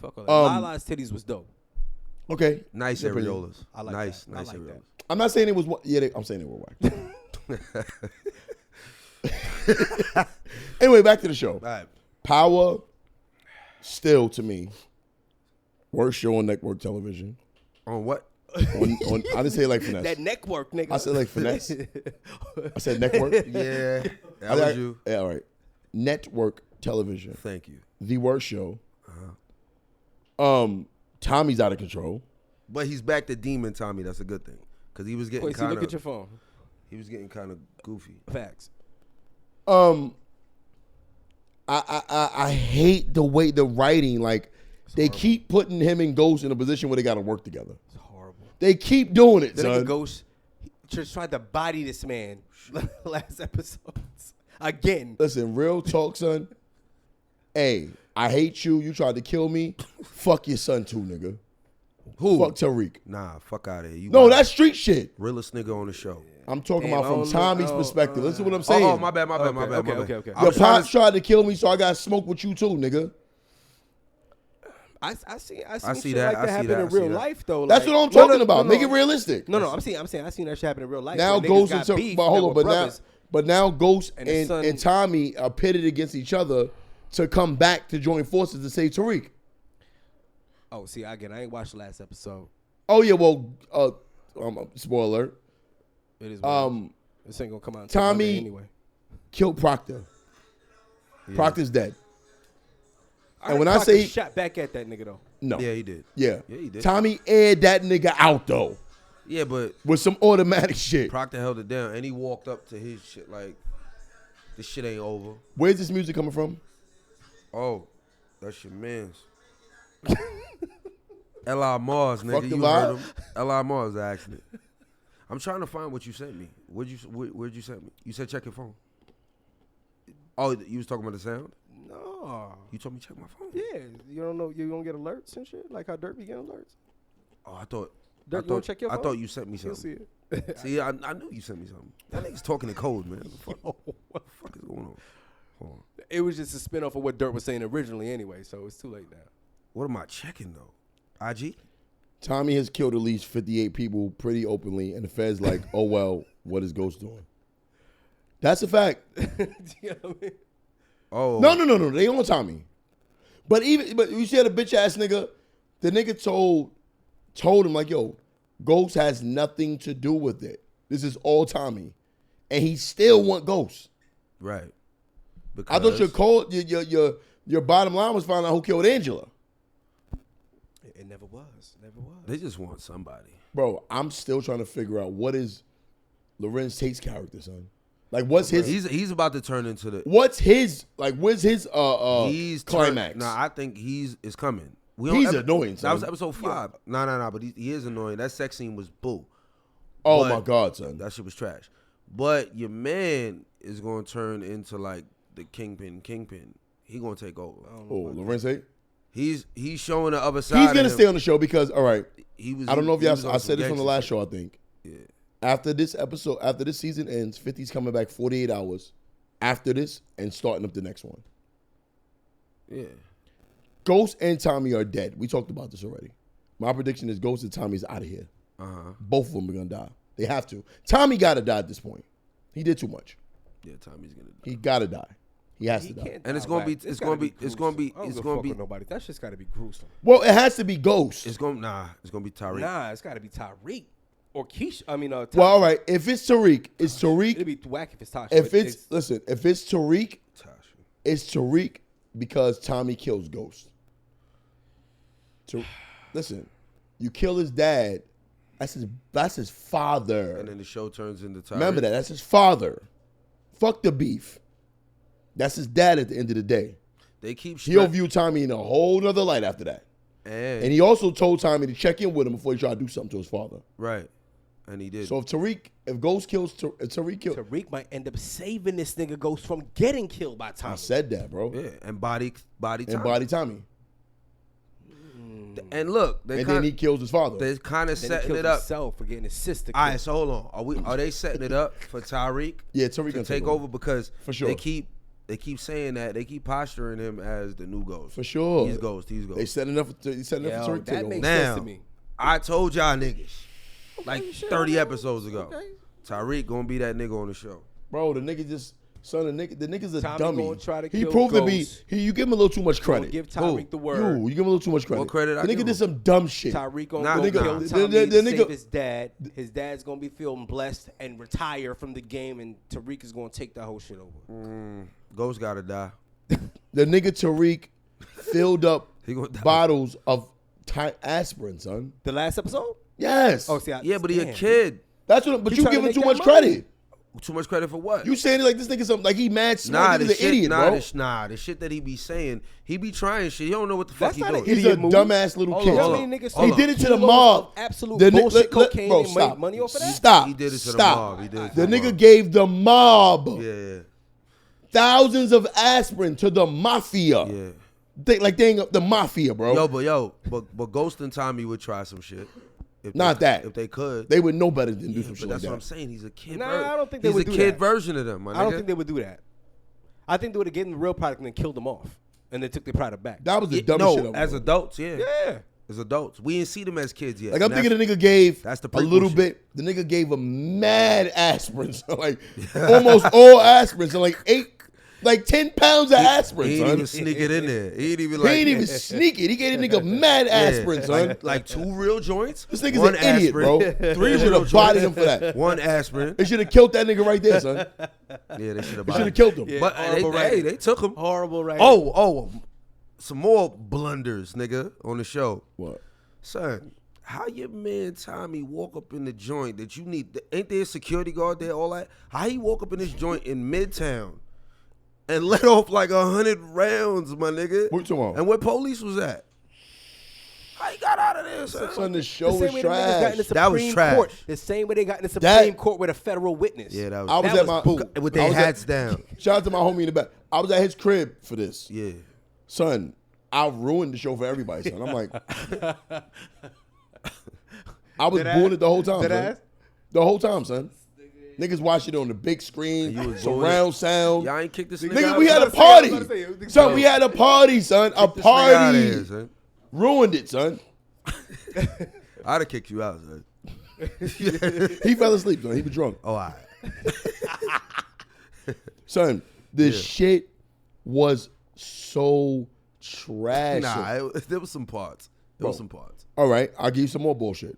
Fuck all that. Lala's titties was dope. Okay. Nice Your opinion. areolas. I like nice, that. I nice like areolas. that. I'm not saying it was. Yeah, I'm saying they were whack. Anyway, back to the show. All right. Power, still to me, worst show on network television. On what? On I didn't say it like finesse. That neck work, nigga. I said like finesse. I said network. Yeah, that was you. Yeah, all right. Network television. Thank you. The worst show. Tommy's out of control. But he's back to Demon Tommy. That's a good thing because he was getting Wait, see, kind look at of. your phone. He was getting kind of goofy. Facts. I hate the way the writing, like they keep putting him and Ghost in a position where they got to work together. It's horrible. They keep doing it, The son. nigga Ghost just tried to body this man last episodes again. Listen, real talk, son. Hey, I hate you. You tried to kill me. Fuck your son too, nigga. Who? Fuck Tariq. Nah, fuck out of here. You No, wild. that's street shit. Realest nigga on the show. I'm talking Damn, about I from don't know. Tommy's perspective. Listen to what I'm saying. Oh, my bad. Okay. Your pops tried to kill me, so I got smoked with you too, nigga. I see see shit that. like I that see happen that. in I see real that. life though. That's like- what I'm No, talking no, about. no, Make no. it realistic. No, I'm saying I seen that shit happen in real life. Now where niggas Ghost got and beef but that hold were on, but brothers. now Ghost And the son- and Tommy are pitted against each other to come back to join forces to save Tariq. Oh, see, again, I ain't watched the last episode. Oh yeah, well, spoiler alert. It is. What this ain't gonna come out until Tommy Monday anyway. killed Proctor. Proctor's dead. I And when heard I Proctor say shot back at that nigga though. no, Yeah, he did. yeah, Yeah, he did. Tommy aired that nigga out though Yeah, but with some automatic shit. Proctor held it down, and he walked up to his shit like, this shit ain't over. Where's this music coming from? Oh, that's your man's. L.I. Mars, nigga. Fuck the You vibe? heard him. L.I. Mars, actually. I'm trying to find what you sent me. Where'd you send me? You said check your phone. Oh, you was talking about the sound? No. You told me check my phone. Yeah, you don't know you don't get alerts and shit like how Dirt be getting alerts. Oh, I thought. Dirt, you wanna check your I phone? thought you sent me You'll something. see it. See, I knew you sent me something. That nigga's talking in code, man. What the fuck is going on? Hold on. It was just a spinoff of what Dirt was saying originally anyway, so it's too late now. What am I checking though? IG? Tommy has killed at least 58 people pretty openly, and the Fed's like, oh well, what is Ghost doing? That's a fact. You know what I mean? Oh. No. They on Tommy. But you see that bitch ass nigga, the nigga told him like, yo, Ghost has nothing to do with it. This is all Tommy. And he still want Ghost. Right. I thought your bottom line was finding out who killed Angela. It never was. Never was. They just want somebody. Bro, I'm still trying to figure out what is Lorenz Tate's character, son. Like, what's his? He's about to turn into the. What's his? Like, where's his? He's climax. Nah, I think is coming. He's annoying, son. That was episode 5. No, but he is annoying. That sex scene was boo. Oh But my God, son. that shit was trash. But your man is going to turn into like the kingpin. He going to take over. Oh, Lorenz Tate? He's showing the other side. He's of gonna him. stay on the show because, all right. He was. I don't know if he was y'all. on I some said this on the gangster last shit. show, I think. Yeah. After this episode, after this season ends, 50's coming back 48 hours after this and starting up the next one. Yeah. Ghost and Tommy are dead. We talked about this already. My prediction is Ghost and Tommy's out of here. Both of them are gonna die. They have to. Tommy gotta die at this point. He did too much. Yeah, Tommy's gonna die. He gotta die. He has to die. Can't And die it's gonna be whack. it's gotta gonna be it's gonna be I don't it's give a gonna fuck be with nobody. That shit's gotta be gruesome. Well, it has to be Ghost. it's gonna be Tariq. Nah, it's gotta be Tariq or Keisha. I mean, Well, all right. If it's Tariq, it's Tariq. It'd be whack if it's Tasha. If but it's listen, if it's Tariq, it's Tariq because Tommy kills Ghost. Listen, you kill his dad. That's his father. And then the show turns into Tariq. Remember that. That's his father. Fuck the beef. That's his dad at the end of the day. They keep He'll view Tommy in a whole nother light after that. And he also told Tommy to check in with him before he tried to do something to his father. Right. And he did. So if Ghost kills Tariq might end up saving this nigga Ghost from getting killed by Tommy. I said that, bro. Yeah, and body Tommy. And body Tommy. And look, then he kills his father. They're kind of Then he setting kills it up. himself for getting his sister All right, killed. so hold on. Are they setting it up for Tariq? Yeah, Tariq to gonna take over because for sure. they keep saying that they keep posturing him as the new Ghost. For sure. He's Ghost. They setting up for Tariq to take over. Now, I told y'all niggas like 30 episodes ago. Tariq gonna be that nigga on the show. Bro, the nigga just the nigga's a Tommy dummy. gonna try to He kill proved to Ghost. be. You give him a little too much credit. Give Tariq the word. You give him a little too much credit. What credit I The give nigga him? did some dumb shit. Tariq gonna Nah, go the nigga- kill the- Tommy the to nigga- save his dad. His dad's gonna be feeling blessed and retire from the game, and Tariq is gonna take that whole shit over. Ghost gotta die. The nigga Tariq filled up He gonna die. bottles of aspirin, son. The last episode? Yes. Oh, see, Yeah, but he a damn. kid. That's what. But He you trying to giving make too that much money. credit. Too much credit for what? You saying it like this nigga something like he mad smart. Nigga's an idiot, bro. The shit that he be saying, he be trying shit. He don't know what the fuck That's he not doing. an He's idiot a move. dumbass little Hold kid. on, You know hold how on. many niggas He sold did it to the kilos mob. of absolute The ni- bullshit let- cocaine bro, and stop. made money off of that? Stop. He did it to the Stop. mob. He did it to The the nigga mob. gave the mob Yeah, thousands of aspirin to the mafia. yeah. They ain't the mafia, bro. But Ghost and Tommy would try some shit. If Not that. If they could. They would know better than do Yeah, some but shit that's like what I'm that. saying. He's a kid. Nah, I don't think they He's would a do kid that. version of them, my nigga. I don't think they would do that. I think they would have given the real product and then killed them off, and then took their product back. That was the Yeah, dumbest shit no, ever. as bro. adults, yeah. Yeah. As adults. We didn't see them as kids yet. Like I'm And thinking the nigga gave that's the a little prequel bit. The nigga gave him mad aspirin, so like almost all aspirin, so like 10 pounds of aspirin, he son. ain't even sneak it in there. He ain't even He like. ain't even sneak it. He gave the nigga mad aspirin, son. Like 2 real joints. This nigga's one an idiot, bro. aspirin, 3 real should have bodied him joints, for that. 1 aspirin. They should have killed that nigga right there, son. Yeah, they should have. They should have killed him. Yeah, But horrible they writing. took him. Horrible, right? Oh, some more blunders, nigga, on the show. What? Son, how your man Tommy walk up in the joint that you need? Ain't there a security guard there? All that. How he walk up in this joint in Midtown and let off like 100 rounds, my nigga? What you want? And where police was at? How he got out of there, son? Son, the The show same was way them niggas got in the trash. That was Supreme trash. Court. The same way they got in the Supreme Court with a federal witness. Yeah, that was. I was That at was my boo. with I their was at- hats down. Shout out to my homie in the back. I was at his crib for this. Yeah. Son, I ruined the show for everybody, son. I'm like, I was Dead booing ass? it the whole time, Dead son. ass? The whole time, son. Niggas watch it on the big screen, And you was booing surround it? sound. Y'all ain't kicked this nigga Nigga, out? we had a I was about to say, party. Son, we had a party, son. A Get this nigga outta here, party. son. Ruined it, son. I'd have kicked you out, son. He fell asleep, son. He was drunk. Oh, all right. Son, the shit was so trash. Nah, there was some parts. There was Bro. some parts. All right, I'll give you some more bullshit.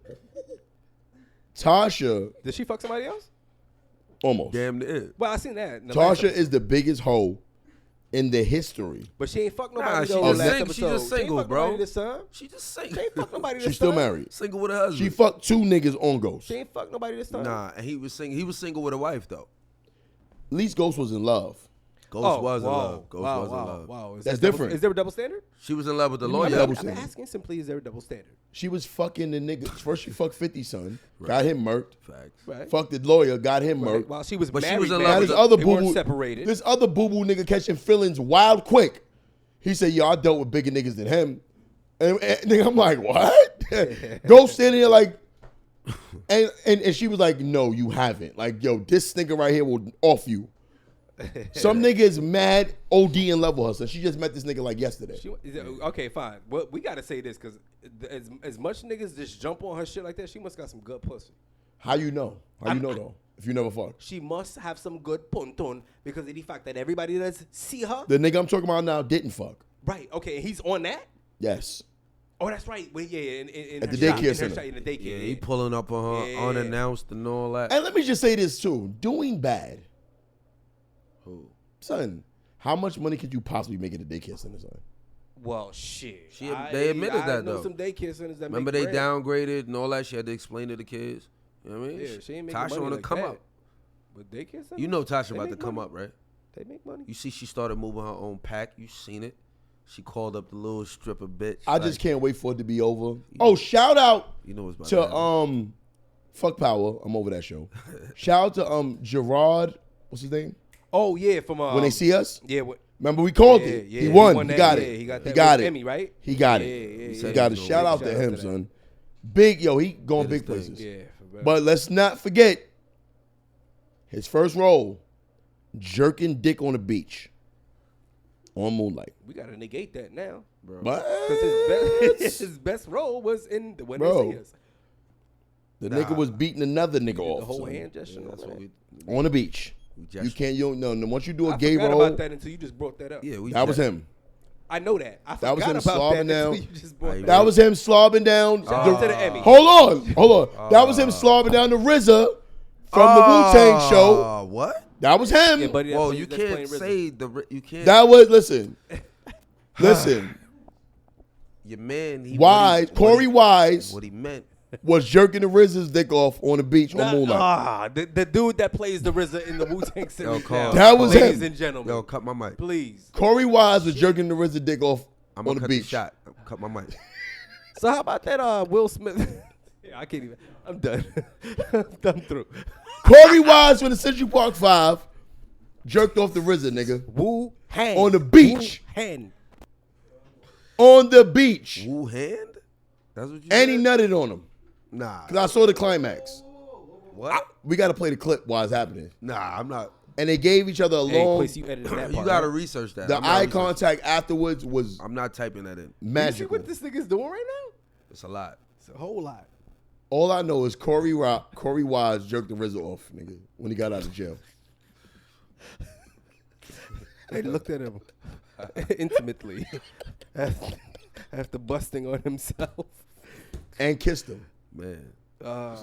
Tasha, Did she fuck somebody else? almost. Damn near. Well, I seen that. In the last Tasha episode. is the biggest hoe in the history. But she ain't fuck Nah, nobody. she though just last sing- she episode. just She ain't single, fuck bro. nobody this time. She just She single. ain't fuck nobody this She's still time. married. Single with a husband. She fucked 2 niggas on Ghost. She ain't fuck nobody this time. Nah, and he was single with a wife though. At least Ghost was in love. Ghost was in love. Ghost wow, was in wow, love. Wow. Is That's that double- different. Is there a double standard? She was in love with the You lawyer. might double I'm standard. asking simply, is there a double standard? She was fucking the nigga. First she fucked 50 son, got him murked. Facts. Right. Fucked the lawyer, got him Right. murked. While she was But she married, was in man, love Now with this the- other they boo weren't boo, separated. this other boo boo nigga catching feelings wild quick. He said, "Yo, I dealt with bigger niggas than him." And nigga, I'm like, what? Ghost standing there like, And she was like, no, you haven't. Like, yo, this nigga right here will off you. Some nigga is mad OD and level hustler. She just met this nigga like yesterday. Okay, fine. Well, we got to say this because as much niggas just jump on her shit like that, she must got some good pussy. How you know? How you know though? If you never fucked. She must have some good ponton because of the fact that everybody does see her. The nigga I'm talking about now didn't fuck. Right. Okay. He's on that. Yes. Oh, that's right. Well, yeah. In at the shop, daycare center. In the daycare. Yeah, he pulling up on her unannounced and all that. And let me just say this too: doing bad. Who? Son, how much money could you possibly make at a daycare center, son? Well, shit. They admitted that know though. Some daycare centers that remember make they bread. downgraded and all that. She had to explain to the kids. You know what I mean? Yeah, she ain't making Tasha money want to like come that. up. But daycare centers, You know Tasha they about to make come money. up, right? They make money. You see, she started moving her own pack. You seen it? She called up the little stripper bitch. I just can't wait for it to be over. Oh, shout out You know what's about to Fuck Power. I'm over that show. Shout out to Gerard. What's his name? Oh yeah, from When They See Us. Yeah. Remember we called it. Yeah, he won. He that, got yeah, it. He got He that got with it. Emmy, right? He got it. Yeah, He got it. Shout out to him, that. son. Big he going big his thing. places. Yeah, for real. But let's not forget his first role, jerking dick on the beach on Moonlight. We gotta negate that now, bro. What? Because his best role was in When They See Us. The nigga was beating another nigga off. The whole son. hand gesture. and all that. On the beach. You can't. You don't know. Once you do a gay forgot role, about that until you just brought that up. Yeah, that was him. I know that. I That was forgot him about slobbing that down. until you just brought That was him slobbing down. Shout out to the Emmy. Hold on. That was him slobbing down the RZA from the Wu-Tang show. What? That was him. Yeah, buddy, Whoa, that's you playing can't RZA. say the you can't. That was listen. Your man. Wise, Corey Wise. What he meant was jerking the RZA's dick off on the beach on Moonlight. The dude that plays the RZA in the Wu-Tang City. That was Ladies him. and gentlemen. Yo, cut my mic. Please. Corey Wise was jerking the RZA dick off I'm on gonna the cut beach. the shot. Cut my mic. So how about that Will Smith? Yeah, I can't even. I'm done. I'm through. Corey Wise from the Central Park 5 jerked off the RZA, nigga. Wu-Hang. On the beach. Wu-Hang. On the beach. Wu hand? That's what you And he said? nutted on him. Nah. Because I saw the climax. What? We got to play the clip while it's happening. Nah, I'm not. And they gave each other a long. Quincy, you edited that You part, gotta right? research that. The I'm not eye researching. contact afterwards was I'm not typing that in. You see magical. what this nigga's doing right now? It's a lot. It's a whole lot. All I know is Corey Wise jerked the RZA off, nigga, when he got out of jail. They looked at him intimately after busting on himself. And kissed him. Man.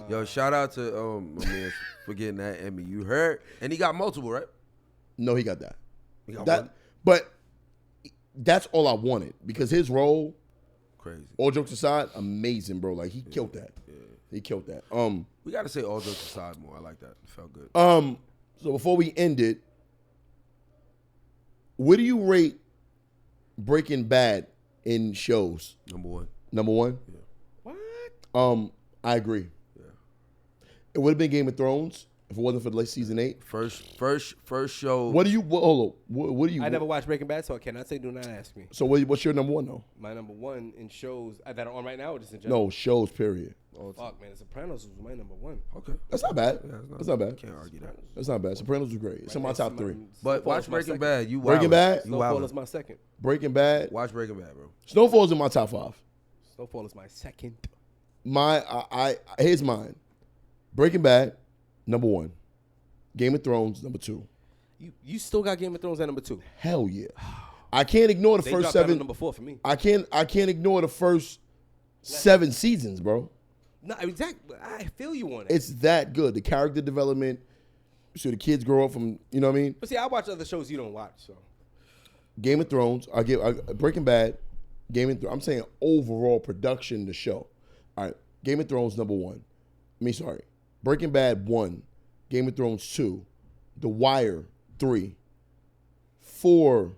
Yo, shout out to my man for getting that Emmy. You heard? And he got multiple, right? No, he got that. He got That, one? but that's all I wanted because his role, Crazy. all jokes aside, amazing, bro. Like he killed that. Yeah. He killed that. We gotta say all jokes aside more. I like that. It felt good. So before we end it, what do you rate Breaking Bad in shows? Number one. Number one? What? I agree. Yeah. It would have been Game of Thrones if it wasn't for like season 8. First show. What do you? Hold on. What do you? I never watched Breaking Bad, so I cannot say. Do not ask me. So what's your number one though? My number one in shows that are on right now, or just in general. No shows. Period. Oh fuck, man! Sopranos was my number one. Okay. That's not bad. Yeah, That's not bad. Can't argue that. That's not bad. Sopranos was great. It's in my top 3. But watch Breaking Bad. You Breaking wildin'. Bad? You Snowfall wildin'. is my second. Breaking Bad. Watch Breaking Bad, bro. Snowfall's in my top 5. Snowfall is my second. Here's mine. Breaking Bad, number 1. Game of Thrones, number 2. You still got Game of Thrones at number 2. Hell yeah. I can't ignore the They first dropped that at 7. number 4 for me. I can't ignore the first 7 seasons, bro. No, exactly. I feel you on it. It's that good. The character development. So the kids grow up from, you know what I mean? But see, I watch other shows you don't watch, so. Game of Thrones. Breaking Bad. I'm saying overall production, the show. All right. Game of Thrones, number 1. Breaking Bad, 1. Game of Thrones, 2. The Wire, 3. 4.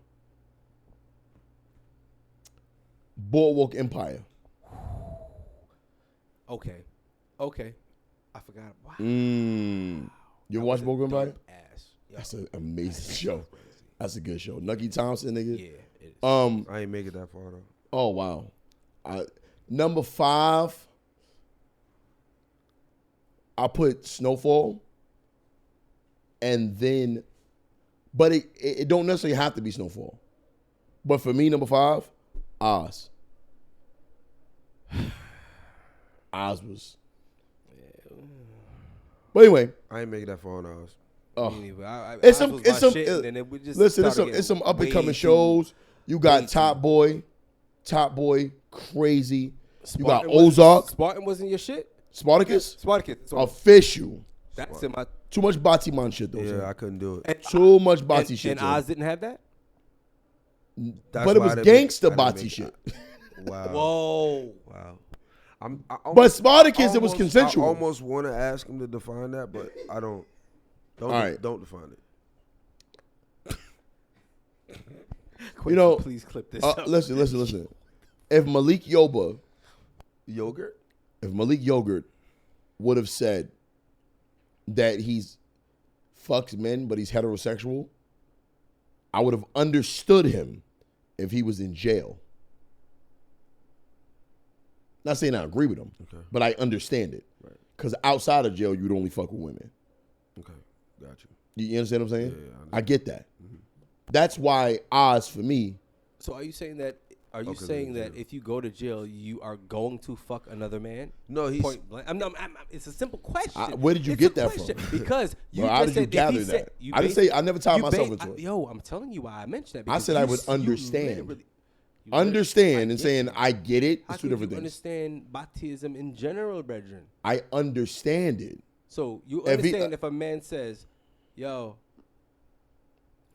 Boardwalk Empire. Okay. I forgot. Wow. You ever watch Boardwalk Empire? Ass. That's an amazing show. That's a good show. Nucky Thompson, nigga. Yeah, it is. I ain't make it that far though. Oh wow. Number 5. I put Snowfall, and then, but it don't necessarily have to be Snowfall. But for me, number 5, Oz. Oz was. But anyway, I ain't making that far on Oz. It's some it's some up and coming shows. You got Top Boy, crazy. You got Ozark. Spartan wasn't your shit. Spartacus. Official. That's in my. Too much Batiman shit though. Yeah, I couldn't do it. Too much Bati shit. And Oz didn't have that. But it was gangster Bati shit. Wow. Whoa. Wow. But Spartacus, it was consensual. I almost want to ask him to define that, but I don't. Don't define it. You know, please clip this up. Listen. If Malik Yogurt would have said that he's fucks men, but he's heterosexual, I would have understood him if he was in jail. Not saying I agree with him, but I understand it. Because outside of jail, you'd only fuck with women. Okay, got you. You understand what I'm saying? Yeah, I get that. Mm-hmm. That's why Oz for me. So are you saying that? Are you saying that if you go to jail, you are going to fuck another man? No, he's. Point blank. It's a simple question. Where did you get that from? Because you how just did you said gather that? I didn't say I never tied myself into it. Yo, I'm telling you why I mentioned that. I said I would understand. Understand and saying I get it. It's two different things. Understand Baptism in general, brethren. I understand it. So you understand if a man says, "Yo,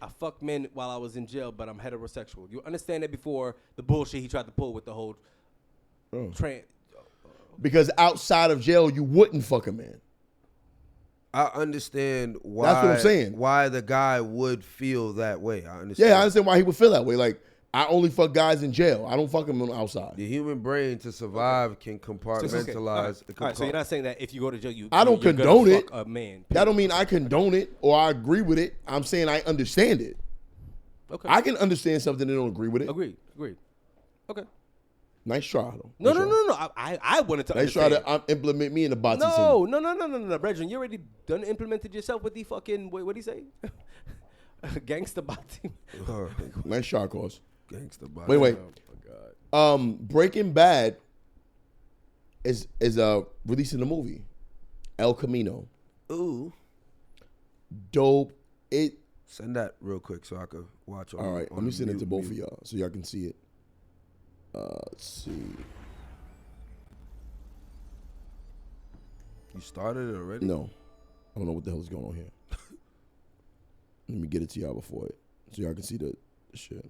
I fucked men while I was in jail, but I'm heterosexual." You understand that before the bullshit he tried to pull with the whole because outside of jail, you wouldn't fuck a man. I understand why. That's what I'm saying. Why the guy would feel that way. I understand. Yeah, I understand why he would feel that way. Like, I only fuck guys in jail. I don't fuck them outside. The human brain to survive can compartmentalize. All right, so you're not saying that if you go to jail, I don't condone it. A man. That don't mean I condone it or I agree with it. I'm saying I understand it. Okay. I can understand something and don't agree with it. Agreed. Okay. Nice try, though. No. I wanted to. Nice try to implement me in the body. No, brethren, you already done implemented yourself with the fucking what do you say? Gangsta body. Nice shot, cause. Gangsta body. Wait. Oh my God. Breaking Bad is releasing a movie, El Camino. Ooh. Dope. Send that real quick so I could watch. All right, let me send it to both of y'all so y'all can see it. Let's see. You started it already? No, I don't know what the hell is going on here. Let me get it to y'all before it, so y'all can see the shit.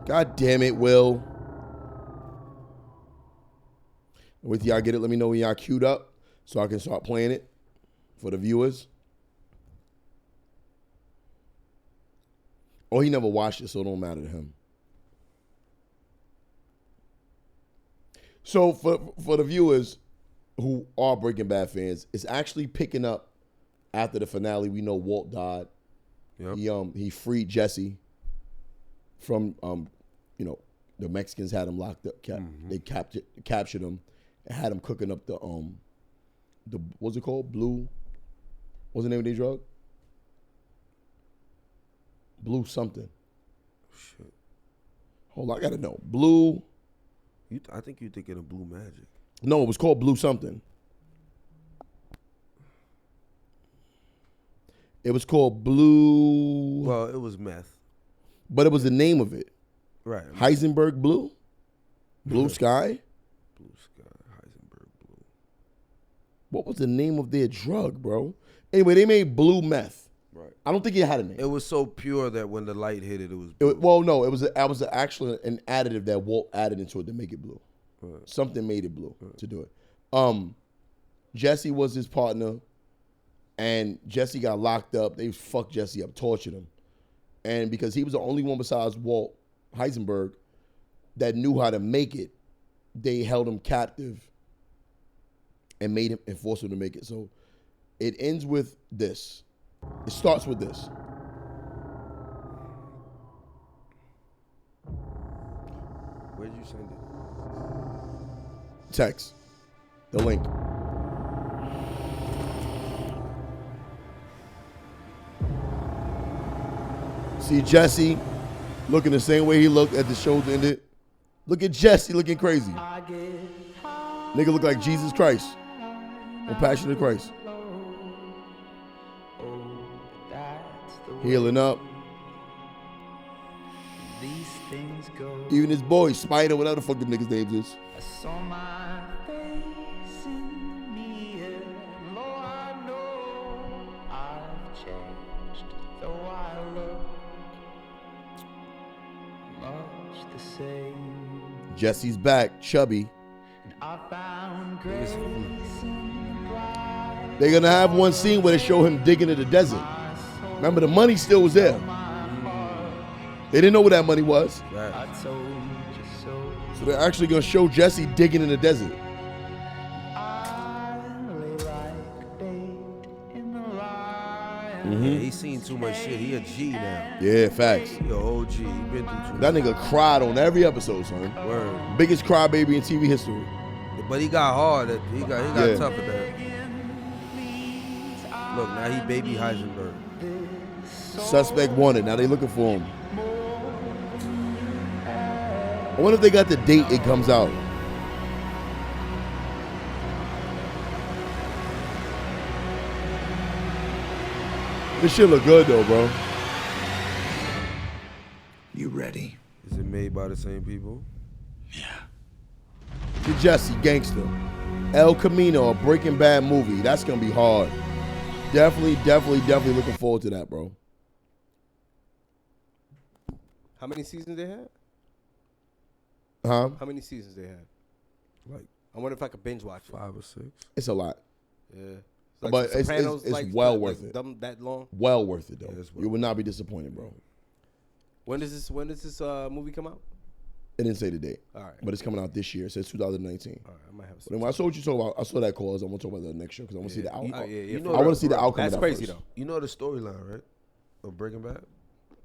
God damn it, Will. With y'all get it, let me know when y'all queued up so I can start playing it for the viewers. Or he never watched it, so it don't matter to him. So for the viewers who are Breaking Bad fans, it's actually picking up after the finale. We know Walt died. Yep. He freed Jesse from the Mexicans had him locked up. They captured him and had him cooking up the what's it called? Blue. What's the name of the drug? Blue something. Shit. Hold on, I gotta know. Blue. I think you're thinking of Blue Magic. No, it was called Blue something. It was called Blue. Well, it was meth. But it was the name of it. Right. Heisenberg Blue? Blue Sky? Blue Sky, Heisenberg Blue. What was the name of their drug, bro? Anyway, they made blue meth. Right. I don't think it had a name. It was so pure that when the light hit it, it was blue. It was actually an additive that Walt added into it to make it blue. Right. Something made it blue to do it. Jesse was his partner, and Jesse got locked up. They fucked Jesse up, tortured him. And because he was the only one besides Walt Heisenberg that knew how to make it, they held him captive and made him and forced him to make it. So it ends with this. It starts with this. Where'd you send it? Text. The link. See Jesse looking the same way he looked at the show ended. Look at Jesse looking crazy. Nigga look like Jesus Christ on Passion of Christ. Healing up. Even his boy, Spider, whatever the fuck the nigga's name is. Jesse's back, chubby. They're gonna have one scene where they show him digging in the desert. Remember, the money still was there. They didn't know where that money was. So they're actually gonna show Jesse digging in the desert. Yeah, he's seen too much shit. He a G now. Yeah, facts. He a OG. He been through too much. That nigga cried on every episode, son. Word. Biggest crybaby in TV history. But he got hard. He got tough at that. Look, now he baby Heisenberg. Suspect wanted. Now they looking for him. I wonder if they got the date it comes out. This shit look good though, bro. You ready? Is it made by the same people? The Jesse Gangster. El Camino, a Breaking Bad movie. That's gonna be hard. Definitely looking forward to that, bro. How many seasons they had? Huh? How many seasons they had? Like, I wonder if I could binge watch it. 5 or 6. It's a lot. Yeah. But The it's Sopranos, well worth it. That long? Well worth it though. Yeah, it's You will not be disappointed, bro. When does this movie come out? It didn't say the date. All right. But it's coming out this year. It says 2019. All right, I might have But then when I saw what you talk about, I saw that cause. I'm gonna talk about that next show because I want to see the outcome. You I want to see the outcome. That's of that crazy first. though. You know the storyline, right? Of Breaking Bad?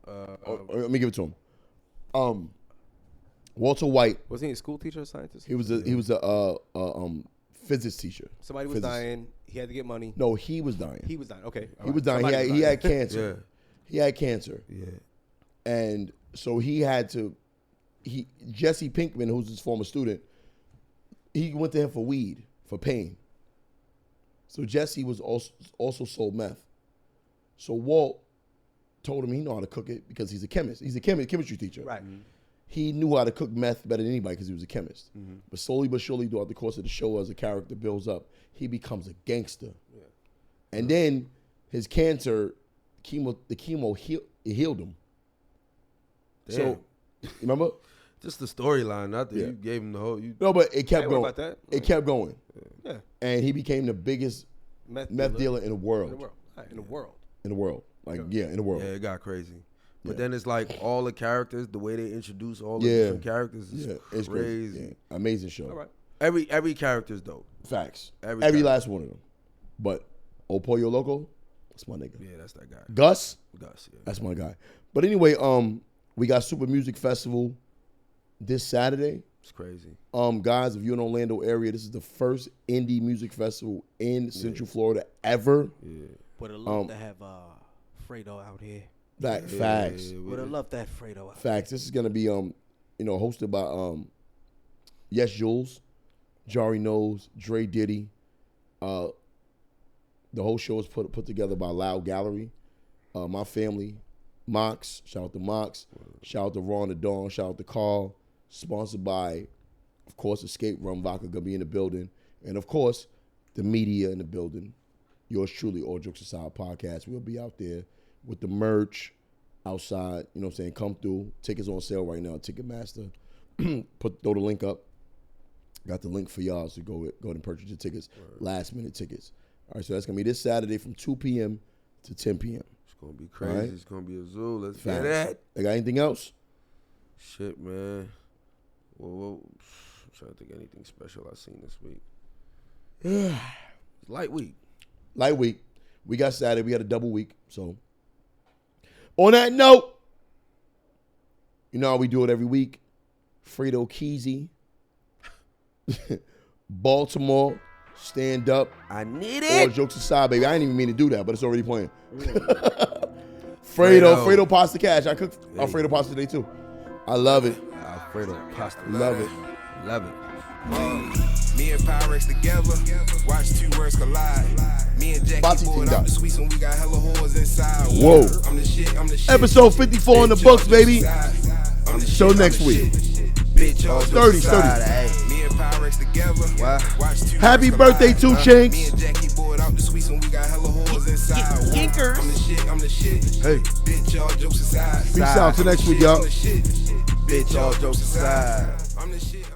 Let me give it to him. Walter White. Was he a school teacher or scientist? He was a physics teacher. Somebody was dying. He had to get money. No, he was dying. He was dying. Okay. He was dying. He had cancer. Yeah. He had cancer. Yeah. And so he had to. Jesse Pinkman, who's his former student, he went to him for weed, for pain. So Jesse was also sold meth. So Walt told him he know how to cook it because he's a chemist. He's a chemistry teacher. Right. He knew how to cook meth better than anybody because he was a chemist. But slowly but surely, throughout the course of the show, as the character builds up, he becomes a gangster. Yeah. And then his cancer, the chemo healed him. Damn. So, remember? Just the storyline, not that you gave him the whole. No, but it kept going. About that. It kept going. Yeah. And he became the biggest meth dealer in the world. In the world. In the world. In the world. Like, yeah, in the world. Yeah, it got crazy. But then it's like all the characters, the way they introduce all the different characters is it's crazy. Yeah. Amazing show. All right. Every character is dope. Facts. Every last one of them. But O Pollo Loco, that's my nigga. Yeah, that's that guy. Gus, yeah. That's my guy. But anyway, we got Super Music Festival this Saturday. It's crazy. Guys, if you're in the Orlando area, this is the first indie music festival in Central Florida ever. Yeah. Would have loved to have Fredo out here. Facts. Would have loved that Fredo out. Facts. This is gonna be hosted by Yes Jules, Jari Knows, Dre Diddy. The whole show is put together by Loud Gallery. My family, Mox. Shout out to Mox. Shout out to Ron the Dawn. Shout out to Carl. Sponsored by, of course, Escape Rum Vodka gonna be in the building, and of course, the media in the building. Yours truly, All Jokes Aside podcast. We'll be out there with the merch outside. You know what I'm saying? Come through. Tickets on sale right now. Ticketmaster. Throw the link up. Got the link for y'all, so go ahead and purchase your tickets. Last minute tickets. All right, so that's gonna be this Saturday from 2 p.m. to 10 p.m. It's gonna be crazy. Right. It's gonna be a zoo. Let's Facts. get that. They got anything else? Shit, man. Well, I'm trying to think of anything special I've seen this week. Light week. Light week. We got Saturday. We had a double week. So, on that note, you know how we do it every week. Fredo Keezy. Baltimore. Stand up. I need All it. Jokes aside, baby. I didn't even mean to do that, but it's already playing. Alfredo pasta cash. I cooked Alfredo pasta today too. I love it. Alfredo pasta. Love it. Love it. Me and Pyrex together, watch two words collide. Me and Jackie poured out the sweets and we got hella whores inside. Whoa. I'm the shit. Episode 54 in the books, baby. Show next week. 30. Me and Pyrex together, watch two Happy words birthday, collide. 2 Chainz. Me and Jackie poured out the sweets and we got hella whores inside. I'm the shit. Hey. Bitch, all jokes aside. Peace out till next week, y'all. Bitch, all jokes aside. I'm the shit.